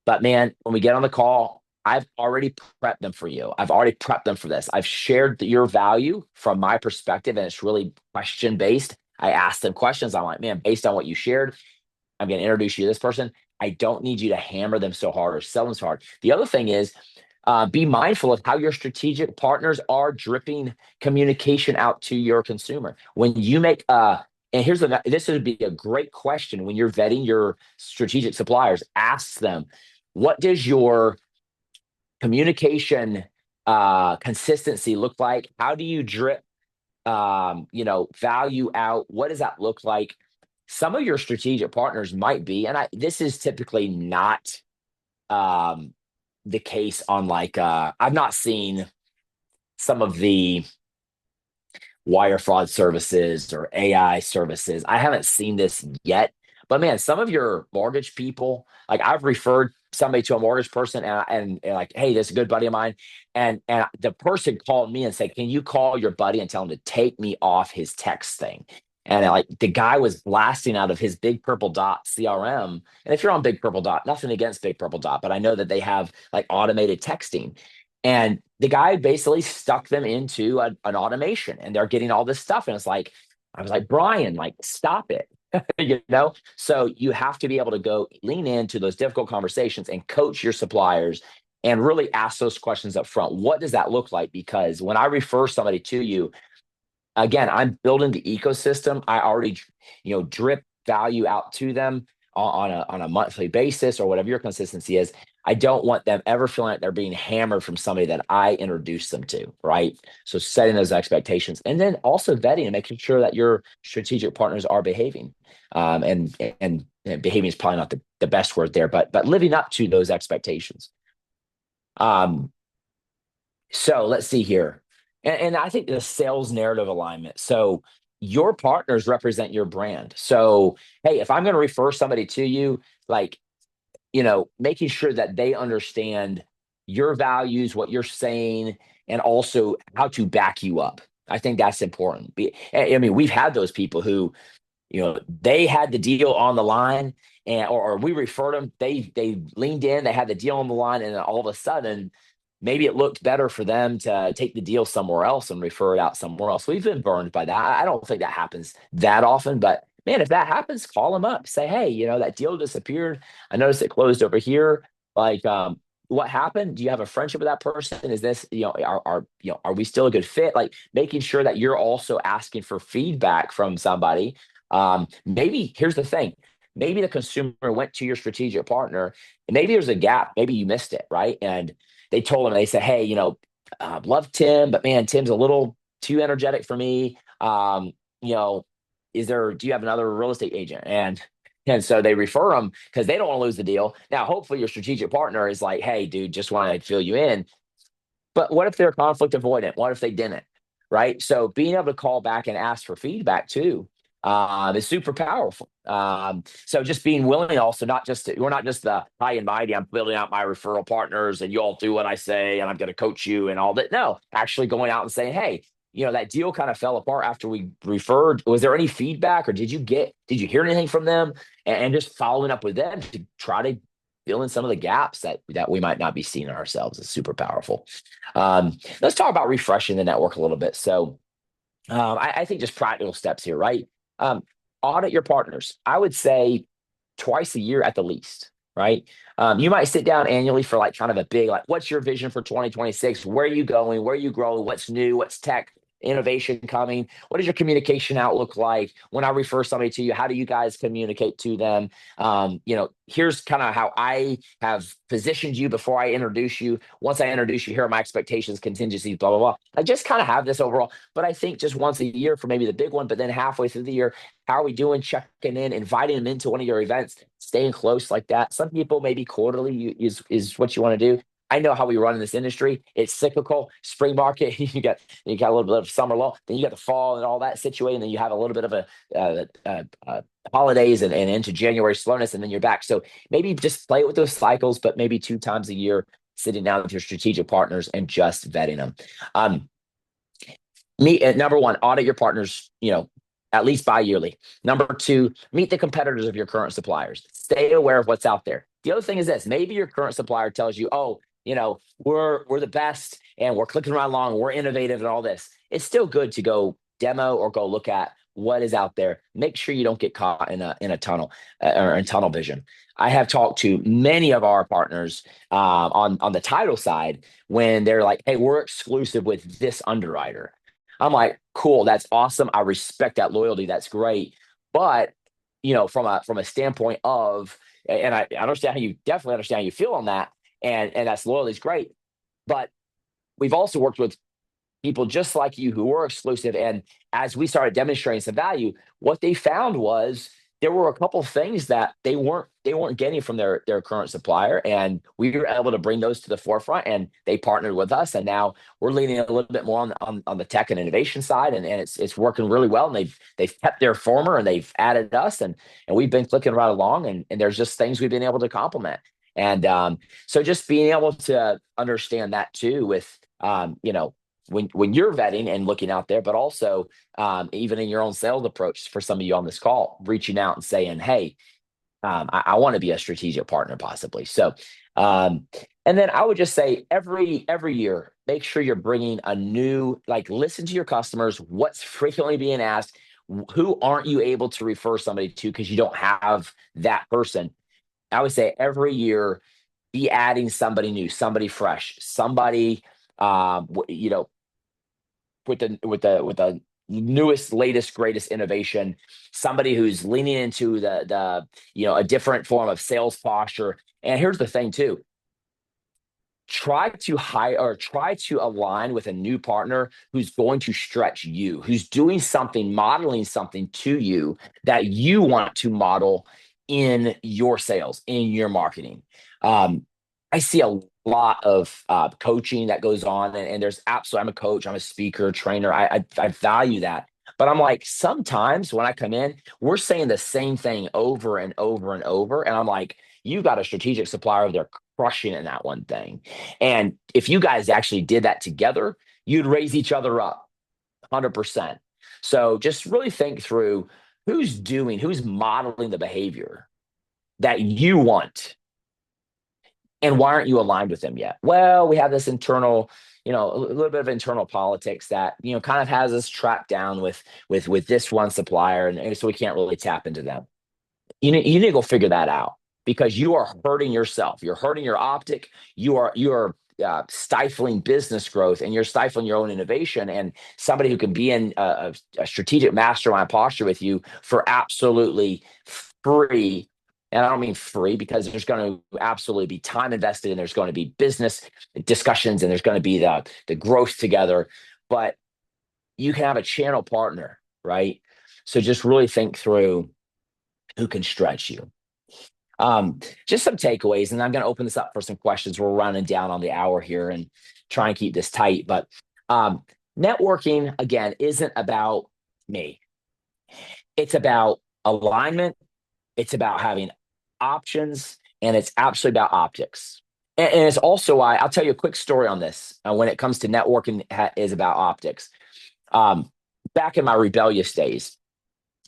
but man, when we get on the call, I've already prepped them for you. I've already prepped them for this. I've shared your value from my perspective, and it's really question based. I ask them questions. I'm like, man, based on what you shared, I'm going to introduce you to this person. I don't need you to hammer them so hard or sell them so hard. The other thing is, be mindful of how your strategic partners are dripping communication out to your consumer. When you make and this would be a great question when you're vetting your strategic suppliers. Ask them, what does your communication consistency look like? How do you drip value out? What does that look like? Some of your strategic partners might be, and this is typically not um, the case on like I've not seen some of the wire fraud services or AI services. I haven't seen this yet. But man, some of your mortgage people, like I've referred somebody to a mortgage person, and like, hey, this is a good buddy of mine. And the person called me and said, can you call your buddy and tell him to take me off his text thing? And like the guy was blasting out of his Big Purple Dot CRM. And if you're on Big Purple Dot, nothing against Big Purple Dot, but I know that they have like automated texting. And the guy basically stuck them into an automation, and they're getting all this stuff. And it's like, I was like, Brian, like, stop it. So you have to be able to go lean into those difficult conversations and coach your suppliers and really ask those questions up front. What does that look like? Because when I refer somebody to you, again, I'm building the ecosystem. I already, drip value out to them on a monthly basis or whatever your consistency is. I don't want them ever feeling like they're being hammered from somebody that I introduced them to, right? So setting those expectations, and then also vetting and making sure that your strategic partners are behaving. And behaving is probably not the best word there, but living up to those expectations. Um, so let's see here. And I think the sales narrative alignment. So your partners represent your brand. So, hey, if I'm going to refer somebody to you, like, making sure that they understand your values, what you're saying, and also how to back you up. I think that's important. I mean, we've had those people who, they had the deal on the line, and or we referred them. They leaned in, they had the deal on the line, and then all of a sudden, maybe it looked better for them to take the deal somewhere else and refer it out somewhere else. We've been burned by that. I don't think that happens that often, but man, if that happens, call them up. Say, hey, that deal disappeared. I noticed it closed over here. Like, what happened? Do you have a friendship with that person? Is this, are we still a good fit? Like making sure that you're also asking for feedback from somebody. Maybe here's the thing. Maybe the consumer went to your strategic partner and maybe there's a gap. Maybe you missed it, right? And they told him, they said, hey, love Tim, but man, Tim's a little too energetic for me. You know, do you have another real estate agent? And so they refer them because they don't want to lose the deal. Now, hopefully your strategic partner is like, hey, dude, just want to fill you in. But what if they're conflict avoidant? What if they didn't? right? So being able to call back and ask for feedback too is super powerful. So just being willing also, not just we're not just the high and mighty, I'm building out my referral partners and you all do what I say and I'm going to coach you and all that. No, actually going out and saying, hey, that deal kind of fell apart after we referred. Was there any feedback or did you hear anything from them? And just following up with them to try to fill in some of the gaps that we might not be seeing in ourselves is super powerful. Let's talk about refreshing the network a little bit. So I think just practical steps here, right? Um, Audit your partners. I would say twice a year at the least, right? You might sit down annually for like kind of a big, like, what's your vision for 2026? Where are you going? Where are you growing? What's new? What's tech innovation coming? What is your communication outlook like? When I refer somebody to you, how do you guys communicate to them? Here's kind of how I have positioned you before I introduce you. Once I introduce you, here are my expectations, contingencies, blah, blah, blah. I just kind of have this overall, but I think just once a year for maybe the big one, but then halfway through the year, how are we doing? Checking in, inviting them into one of your events, staying close like that. Some people maybe quarterly is what you want to do. I know how we run in this industry. It's cyclical. Spring market, you got a little bit of summer lull, then you got the fall and all that situated, and then you have a little bit of holidays and into January slowness, and then you're back. So maybe just play with those cycles, but maybe 2 times a year, sitting down with your strategic partners and just vetting them. Number one, audit your partners, at least bi-yearly. Number two, meet the competitors of your current suppliers. Stay aware of what's out there. The other thing is this: maybe your current supplier tells you, oh, we're the best and we're clicking right along, we're innovative and all this. It's still good to go demo or go look at what is out there. Make sure you don't get caught in a tunnel or in tunnel vision. I have talked to many of our partners on the title side when they're like, hey, we're exclusive with this underwriter. I'm like, cool, that's awesome. I respect that loyalty. That's great. But from a standpoint of, and I understand how you definitely understand how you feel on that, and that's loyalty is great. But we've also worked with people just like you who were exclusive. And as we started demonstrating some value, what they found was there were a couple of things that they weren't getting from their current supplier, and we were able to bring those to the forefront. And they partnered with us, and now we're leaning a little bit more on the tech and innovation side, and it's working really well. And they've kept their former, and they've added us, and we've been clicking right along. And there's just things we've been able to complement. And so just being able to understand that too, with when you're vetting and looking out there, but also even in your own sales approach for some of you on this call, reaching out and saying, hey, I want to be a strategic partner possibly. So, and then I would just say every year, make sure you're bringing a new, like, listen to your customers, what's frequently being asked, who aren't you able to refer somebody to because you don't have that person. I would say every year, be adding somebody new, somebody fresh, somebody, with the newest, latest, greatest innovation, somebody who's leaning into the a different form of sales posture. And here's the thing too: try to hire or try to align with a new partner who's going to stretch you, who's doing something, modeling something to you that you want to model in your sales, in your marketing. I see a lot of coaching that goes on, and there's absolutely, I'm a coach, I'm a speaker, trainer. I value that. But I'm like, sometimes when I come in, we're saying the same thing over and over and over. And I'm like, you got a strategic supplier over there crushing in that one thing. And if you guys actually did that together, you'd raise each other up 100%. So just really think through who's modeling the behavior that you want, and why aren't you aligned with them yet? Well, we have this internal, a little bit of internal politics that, kind of has us trapped down with this one supplier. And so we can't really tap into them. You need to go figure that out, because you are hurting yourself. You're hurting your optic. You are stifling business growth, and you're stifling your own innovation. And somebody who can be in a strategic mastermind posture with you for absolutely free. And I don't mean free, because there's going to absolutely be time invested, and there's going to be business discussions, and there's going to be the growth together. But you can have a channel partner, right? So just really think through who can stretch you. Just some takeaways, and I'm going to open this up for some questions. We're running down on the hour here and try and keep this tight. But networking again isn't about me. It's about alignment. It's about having options, and it's absolutely about optics. And it's also why I'll tell you a quick story on this. When it comes to networking, is about optics. Um, Back in my rebellious days,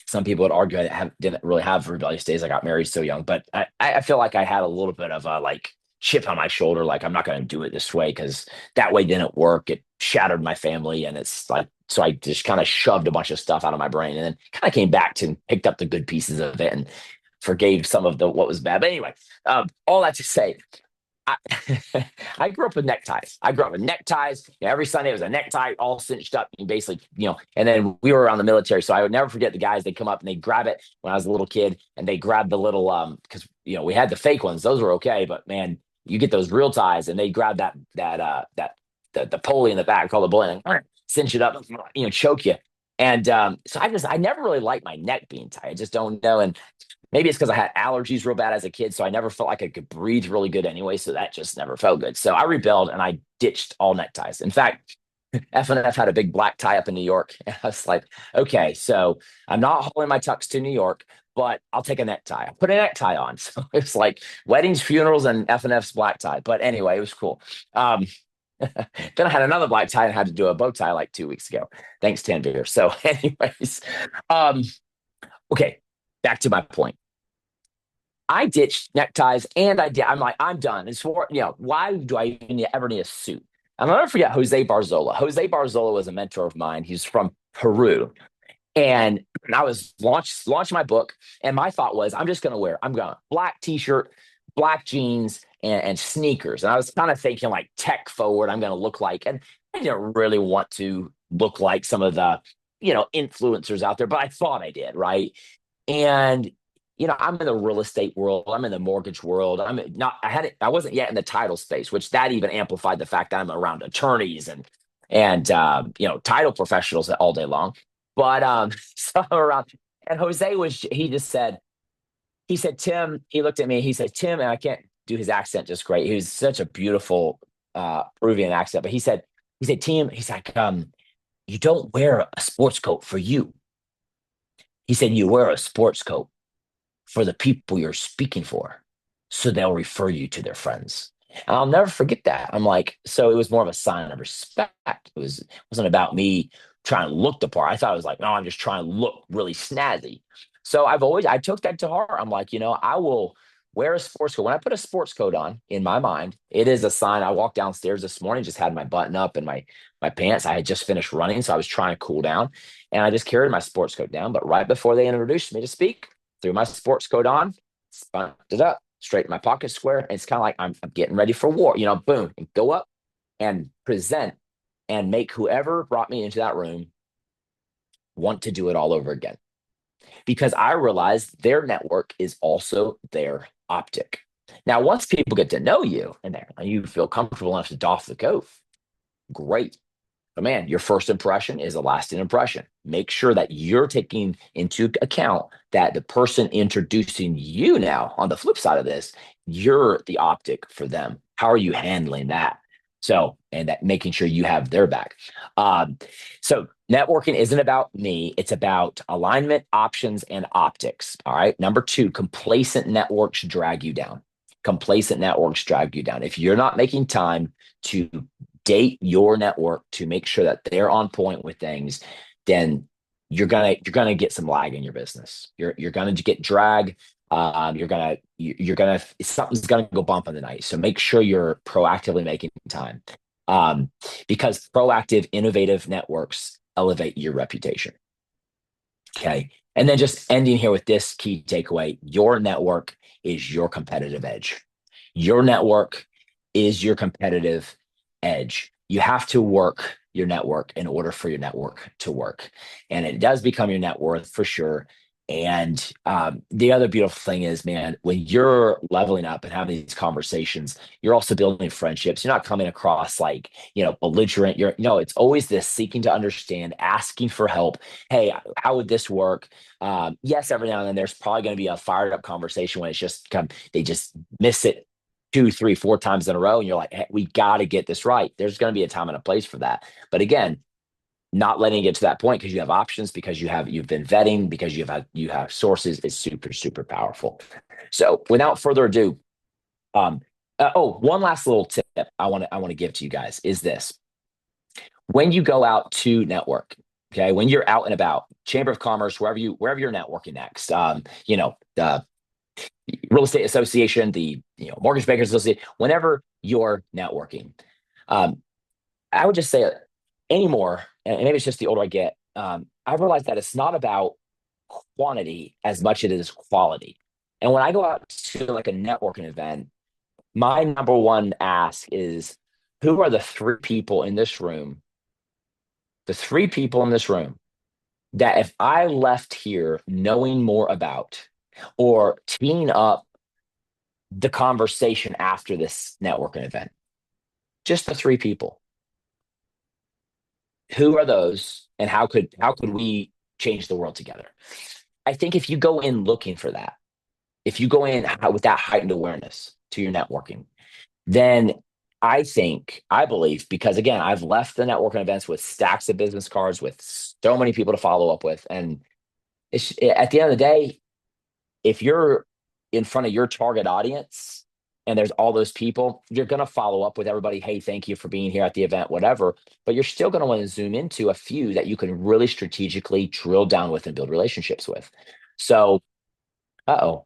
some people would argue didn't really have rebellious days. I got married so young, but I feel like I had a little bit of a like chip on my shoulder. Like, I'm not going to do it this way because that way didn't work. It shattered my family. And it's like, so I just kind of shoved a bunch of stuff out of my brain and then kind of came back to and picked up the good pieces of it and forgave some of the what was bad. But anyway, all that to say, I, I grew up with neckties. I grew up with neckties. You know, every Sunday it was a necktie all cinched up. And basically, and then we were around the military. So I would never forget the guys. They'd come up and they'd grab it when I was a little kid and they grabbed the little, because, we had the fake ones. Those were okay. But man, you get those real ties and they grab the pulley in the back, call the bully, and cinch it up, choke you. And so I never really liked my neck being tight. I just don't know. And maybe it's because I had allergies real bad as a kid, so I never felt like I could breathe really good anyway. So that just never felt good. So I rebelled and I ditched all neckties. In fact, FNF had a big black tie up in New York. And I was like, okay, so I'm not hauling my tux to New York, but I'll take a necktie. I put a necktie on. So it was like weddings, funerals, and FNF's black tie. But anyway, it was cool. Then I had another black tie and had to do a bow tie like 2 weeks ago. Thanks, Tanvir. So, anyways, um, okay, back to my point. I ditched neckties and I'm like, I'm done. It's for, why do I even ever need a suit? I'll never forget Jose Barzola. Jose Barzola was a mentor of mine. He's from Peru. And I was launching my book. And my thought was, I'm going black t-shirt, black jeans, and sneakers. And I was kind of thinking like tech forward, I'm going to look like, and I didn't really want to look like some of the, influencers out there, but I thought I did. Right. And I'm in the real estate world. I'm in the mortgage world. I wasn't yet in the title space, which that even amplified the fact that I'm around attorneys and title professionals all day long. But so around, and he said, Tim, he looked at me, he said, Tim, and I can't do his accent just great. He was such a beautiful Peruvian accent, but Tim, he's like, you don't wear a sports coat for you. He said, you wear a sports coat for the people you're speaking for, so they'll refer you to their friends. And I'll never forget that. I'm like, so it was more of a sign of respect. It wasn't about me trying to look the part. I thought it was like, no, I'm just trying to look really snazzy. So I took that to heart. I'm like, I will wear a sports coat. When I put a sports coat on, in my mind, it is a sign. I walked downstairs this morning, just had my button up and my pants. I had just finished running, so I was trying to cool down. And I just carried my sports coat down. But right before they introduced me to speak, threw my sports coat on, spun it up, straight in my pocket square. And it's kind of like I'm getting ready for war, boom, and go up and present and make whoever brought me into that room want to do it all over again. Because I realized their network is also their optic. Now, once people get to know you and you feel comfortable enough to doff the coat, great. But man, your first impression is a lasting impression. Make sure that you're taking into account that the person introducing you now, on the flip side of this, you're the optic for them. How are you handling that? So, and that making sure you have their back. So networking isn't about me. It's about alignment, options, and optics. All right. Number two, complacent networks drag you down. Complacent networks drag you down. If you're not making time to date your network to make sure that they're on point with things, then you're gonna get some lag in your business. You're gonna get drag. Something's gonna go bump in the night. So make sure you're proactively making time, because proactive, innovative networks elevate your reputation. Okay, and then just ending here with this key takeaway: your network is your competitive edge. Your network is your competitive edge. You have to work your network in order for your network to work. And it does become your net worth for sure. And the other beautiful thing is, man, when you're leveling up and having these conversations, you're also building friendships. You're not coming across like, belligerent. It's always this seeking to understand, asking for help. Hey, how would this work? Yes, every now and then there's probably going to be a fired up conversation when they just miss it 2, 3, 4 times in a row. And you're like, hey, we got to get this right. There's going to be a time and a place for that. But again, not letting it get to that point because you have options, because you've been vetting, because you have sources is super, super powerful. So without further ado, one last little tip I want to give to you guys is this: when you go out to network, okay, when you're out and about, Chamber of Commerce, wherever you're networking next, the real estate association, the mortgage bankers association, whenever you're networking, um, I would just say anymore, and maybe it's just the older I get, I've realized that it's not about quantity as much as it is quality. And when I go out to like a networking event, my number one ask is, who are the three people in this room that if I left here knowing more about or teeing up the conversation after this networking event, just the three people, who are those and how could we change the world together? I think if you go in looking for that, if you go in with that heightened awareness to your networking, then I believe, because again, I've left the networking events with stacks of business cards with so many people to follow up with. And at the end of the day, if you're in front of your target audience and there's all those people, you're going to follow up with everybody. Hey, thank you for being here at the event, whatever. But you're still going to want to zoom into a few that you can really strategically drill down with and build relationships with. So, uh-oh,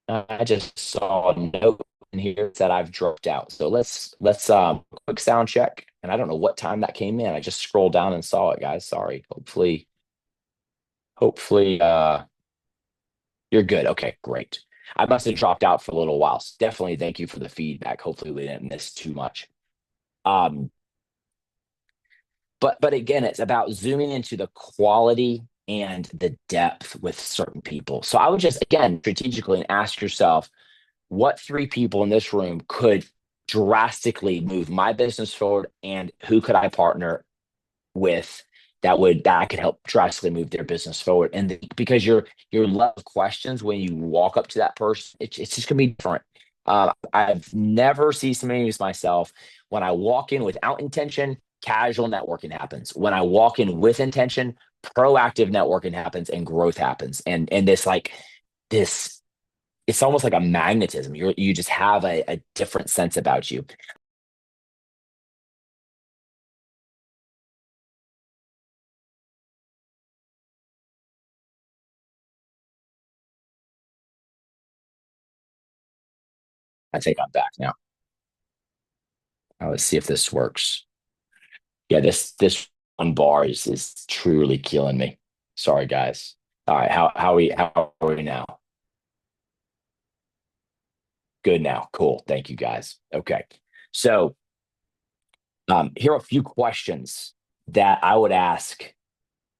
I just saw a note in here that I've dropped out. So let's quick sound check. And I don't know what time that came in. I just scrolled down and saw it, guys. Sorry. Hopefully you're good. Okay, great. I must have dropped out for a little while. So definitely thank you for the feedback. Hopefully we didn't miss too much. Um, but again, it's about zooming into the quality and the depth with certain people. So I would just again strategically ask yourself, what three people in this room could drastically move my business forward, and who could I partner with that I could help drastically move their business forward? And because your level of questions when you walk up to that person, it's just gonna be different. I've never seen somebody use myself. When I walk in without intention, casual networking happens. When I walk in with intention, proactive networking happens and growth happens. And this it's almost like a magnetism. You just have a different sense about you. I think I'm back now. Let's see if this works. Yeah, this one bar is truly killing me. Sorry, guys. All right, how are we now? Good now. Cool. Thank you, guys. Okay, so here are a few questions that I would ask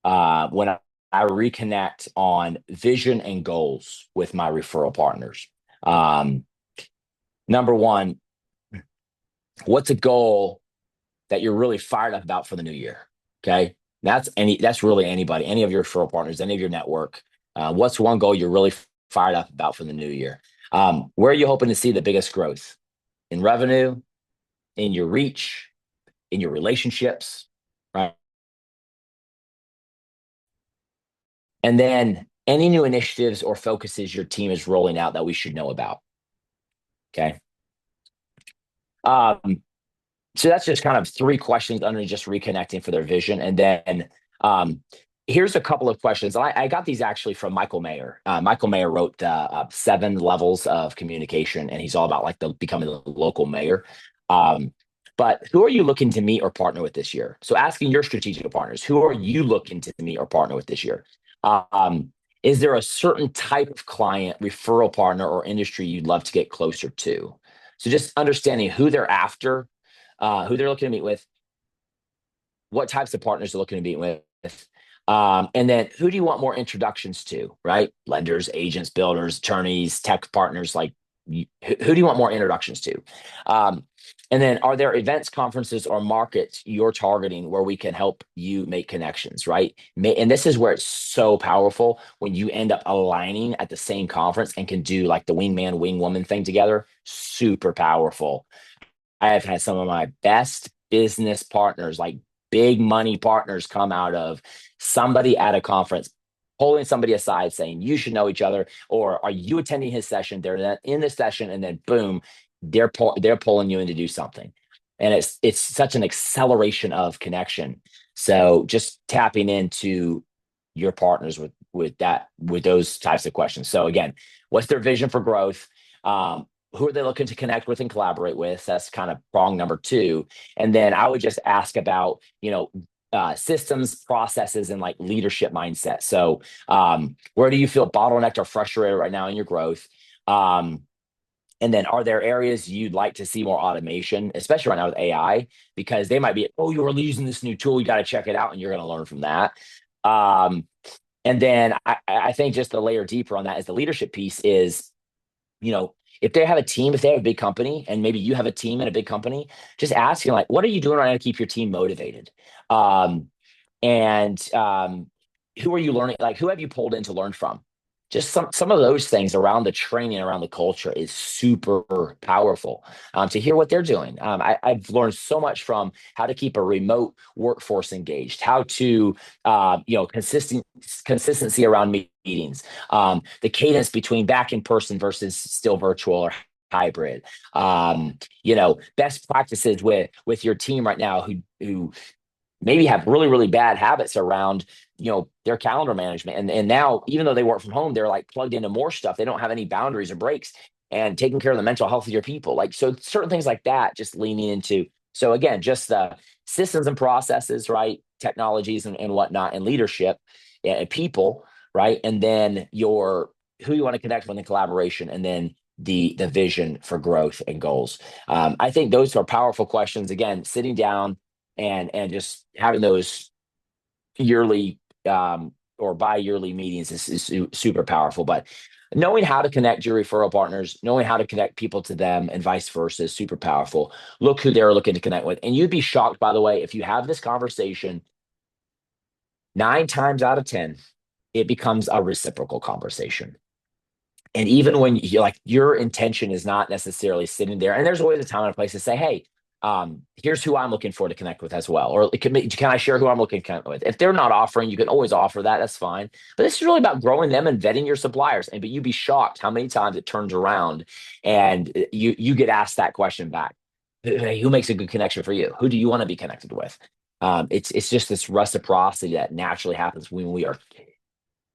when I reconnect on vision and goals with my referral partners. Um, Number one, what's a goal that you're really fired up about for the new year? Okay. That's really anybody, any of your referral partners, any of your network. What's one goal you're really fired up about for the new year? Where are you hoping to see the biggest growth in revenue, in your reach, in your relationships, right? And then any new initiatives or focuses your team is rolling out that we should know about. Okay. Um, so that's just kind of three questions under just reconnecting for their vision. And then um, here's a couple of questions. I got these actually from Michael Mayer. Michael Mayer wrote 7 levels of communication, and he's all about like becoming the local mayor. But who are you looking to meet or partner with this year? So asking your strategic partners, who are you looking to meet or partner with this year? Um, is there a certain type of client, referral partner, or industry you'd love to get closer to? So just understanding who they're after, who they're looking to meet with, what types of partners they're looking to meet with, and then who do you want more introductions to, right? Lenders, agents, builders, attorneys, tech partners, like who do you want more introductions to? And then are there events, conferences, or markets you're targeting where we can help you make connections, right? And this is where it's so powerful when you end up aligning at the same conference and can do like the wingman, wingwoman thing together. Super powerful. I have had some of my best business partners, like big money partners come out of somebody at a conference pulling somebody aside saying you should know each other, or are you attending his session? They're in the session, and then boom, they're pulling you in to do something, and it's such an acceleration of connection. So just tapping into your partners with those types of questions. So again, what's their vision for growth? Who are they looking to connect with and collaborate with? That's kind of prong number two. And then I would just ask about, systems, processes, and like leadership mindset. So where do you feel bottlenecked or frustrated right now in your growth? And then are there areas you'd like to see more automation, especially right now with AI? Because they might be, oh, you're using this new tool, you got to check it out, and you're going to learn from that. Um, and then I think just the layer deeper on that is the leadership piece is, if they have a team, if they have a big company, and maybe you have a team in a big company, just asking like, what are you doing right now to keep your team motivated? Um, and who are you learning? Like, who have you pulled in to learn from? Just some of those things around the training, around the culture is super powerful. To hear what they're doing, I've learned so much from how to keep a remote workforce engaged, how to consistency around meetings, the cadence between back in person versus still virtual or hybrid, best practices with your team right now who maybe have really bad habits around their calendar management, and now even though they work from home, they're like plugged into more stuff. They don't have any boundaries or breaks, and taking care of the mental health of your people, like, so certain things like that, just leaning into. So again, just the systems and processes, right, technologies and whatnot, and leadership and people, right, and then your who you want to connect with in collaboration, and then the vision for growth and goals. I think those are powerful questions. Again, sitting down and just having those yearly or bi-yearly meetings is super powerful. But knowing how to connect your referral partners, knowing how to connect people to them and vice versa is super powerful. Look who they're looking to connect with. And you'd be shocked, by the way, if you have this conversation, 9 times out of 10, it becomes a reciprocal conversation. And even when you like your intention is not necessarily sitting there, and there's always a time and a place to say, hey, here's who I'm looking for to connect with as well. Or can I share who I'm looking to connect with? If they're not offering, you can always offer that. That's fine. But this is really about growing them and vetting your suppliers. And but you'd be shocked how many times it turns around and you get asked that question back. Hey, who makes a good connection for you? Who do you want to be connected with? It's just this reciprocity that naturally happens when we are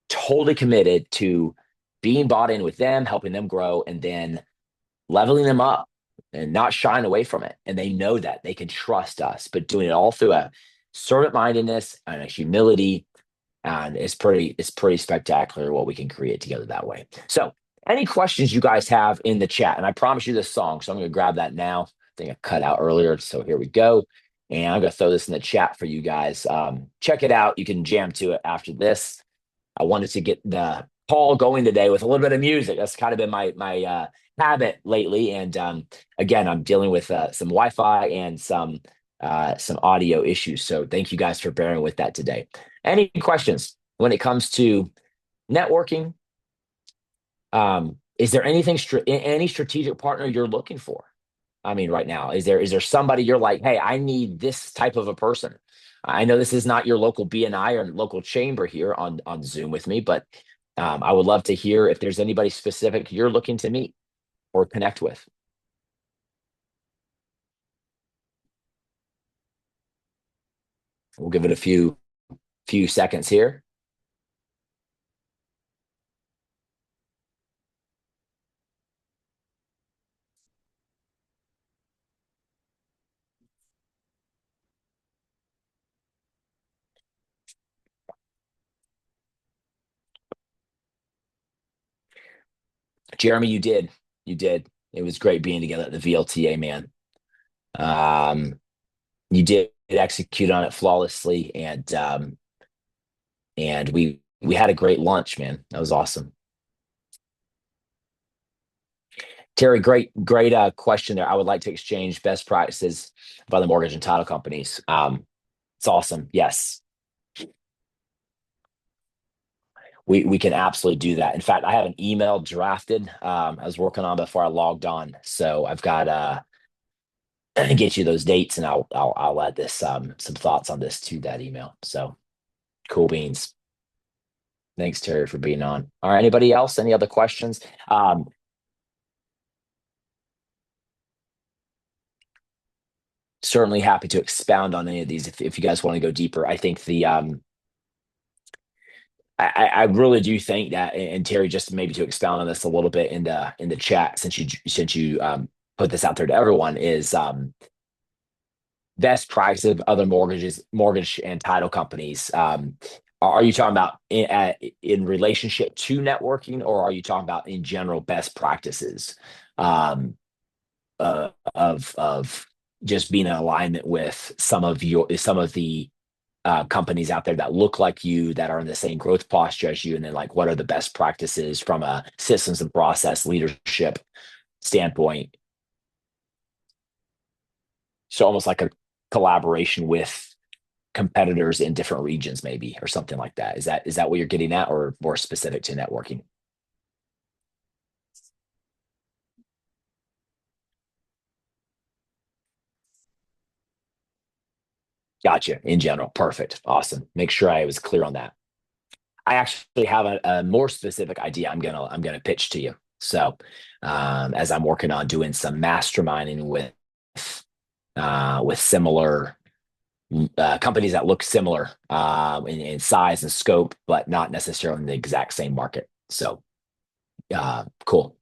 totally committed to being bought in with them, helping them grow, and then leveling them up and not shying away from it. And they know that they can trust us, but doing it all through a servant mindedness and a humility. And it's pretty spectacular what we can create together that way. So any questions you guys have in the chat, and I promise you this song, so I'm going to grab that now. I think I cut out earlier. So here we go. And I'm going to throw this in the chat for you guys. Check it out. You can jam to it after this. I wanted to get the call going today with a little bit of music. That's kind of been my habit lately. And again, I'm dealing with some Wi-Fi and some audio issues. So thank you guys for bearing with that today. Any questions when it comes to networking? Is there anything any strategic partner you're looking for? I mean, right now, is there somebody you're like, hey, I need this type of a person? I know this is not your local BNI or local chamber here on Zoom with me, but I would love to hear if there's anybody specific you're looking to meet or connect with. We'll give it a few seconds here. Jeremy, you did. It was great being together at the VLTA, man. You did execute on it flawlessly, and we had a great lunch, man. That was awesome. Terry, great question there. I would like to exchange best practices of other mortgage and title companies. It's awesome. Yes, we can absolutely do that. In fact, I have an email drafted. I was working on before I logged on, so I've got get you those dates, and I'll add this some thoughts on this to that email. So cool beans. Thanks, Terry, for being on. All right, anybody else? Any other questions? Certainly happy to expound on any of these if you guys want to go deeper. I think I really do think that, and Terry, just maybe to expound on this a little bit in the chat, since you put this out there to everyone, is best practice of other mortgage and title companies. Are you talking about in relationship to networking, or are you talking about in general best practices of just being in alignment with some of the companies out there that look like you, that are in the same growth posture as you, and then like what are the best practices from a systems and process leadership standpoint? So almost like a collaboration with competitors in different regions, maybe, or something like that. Is that what you're getting at, or more specific to networking? Gotcha. In general, perfect, awesome. Make sure I was clear on that. I actually have a more specific idea I'm gonna pitch to you. So, as I'm working on doing some masterminding with similar companies that look similar in size and scope, but not necessarily in the exact same market. So, cool.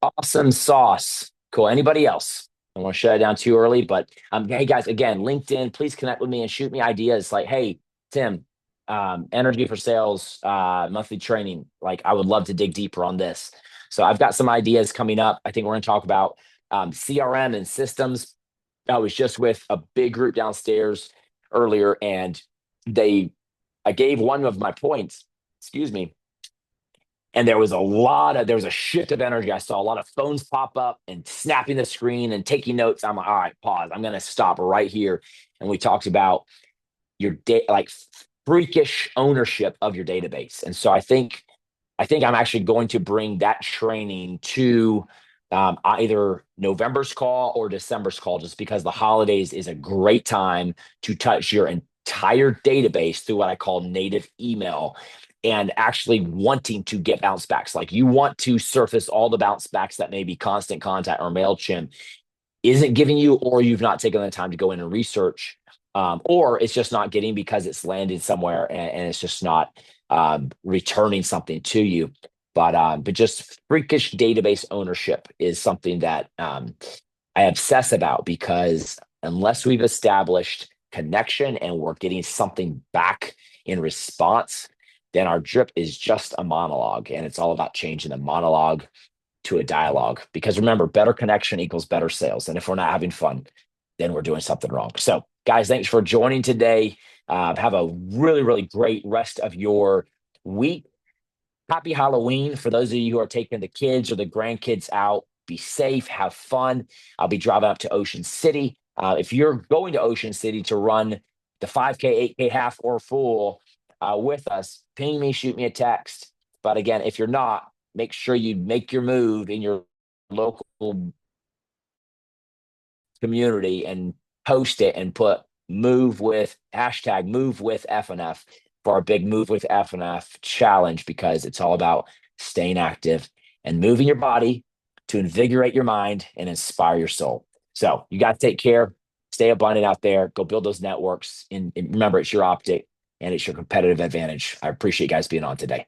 Awesome sauce. Cool. Anybody else? I don't want to shut it down too early, but hey guys, again, LinkedIn, please connect with me and shoot me ideas like, hey, Tim, energy for sales, monthly training. Like, I would love to dig deeper on this. So I've got some ideas coming up. I think we're going to talk about CRM and systems. I was just with a big group downstairs earlier, and I gave one of my points, excuse me, and there was a shift of energy. I saw a lot of phones pop up and snapping the screen and taking notes. I'm like, all right, pause. I'm going to stop right here. And we talked about your like freakish ownership of your database. And so I think I'm actually going to bring that training to either November's call or December's call, just because the holidays is a great time to touch your entire database through what I call native email, and actually wanting to get bounce backs. Like, you want to surface all the bounce backs that maybe Constant Contact or MailChimp isn't giving you, or you've not taken the time to go in and research, or it's just not getting because it's landed somewhere, and it's just not returning something to you. But just freakish database ownership is something that I obsess about, because unless we've established connection and we're getting something back in response, then our drip is just a monologue, and it's all about changing the monologue to a dialogue. Because remember, better connection equals better sales. And if we're not having fun, then we're doing something wrong. So, guys, thanks for joining today. Have a really, really great rest of your week. Happy Halloween for those of you who are taking the kids or the grandkids out. Be safe, have fun. I'll be driving up to Ocean City. If you're going to Ocean City to run the 5K, 8K half or full with us, ping me, shoot me a text. But again, if you're not, make sure you make your move in your local community and post it and put move with hashtag move with FNF for our big move with FNF challenge, because it's all about staying active and moving your body to invigorate your mind and inspire your soul. So you got to take care, stay abundant out there, go build those networks. And remember, it's your optic and it's your competitive advantage. I appreciate you guys being on today.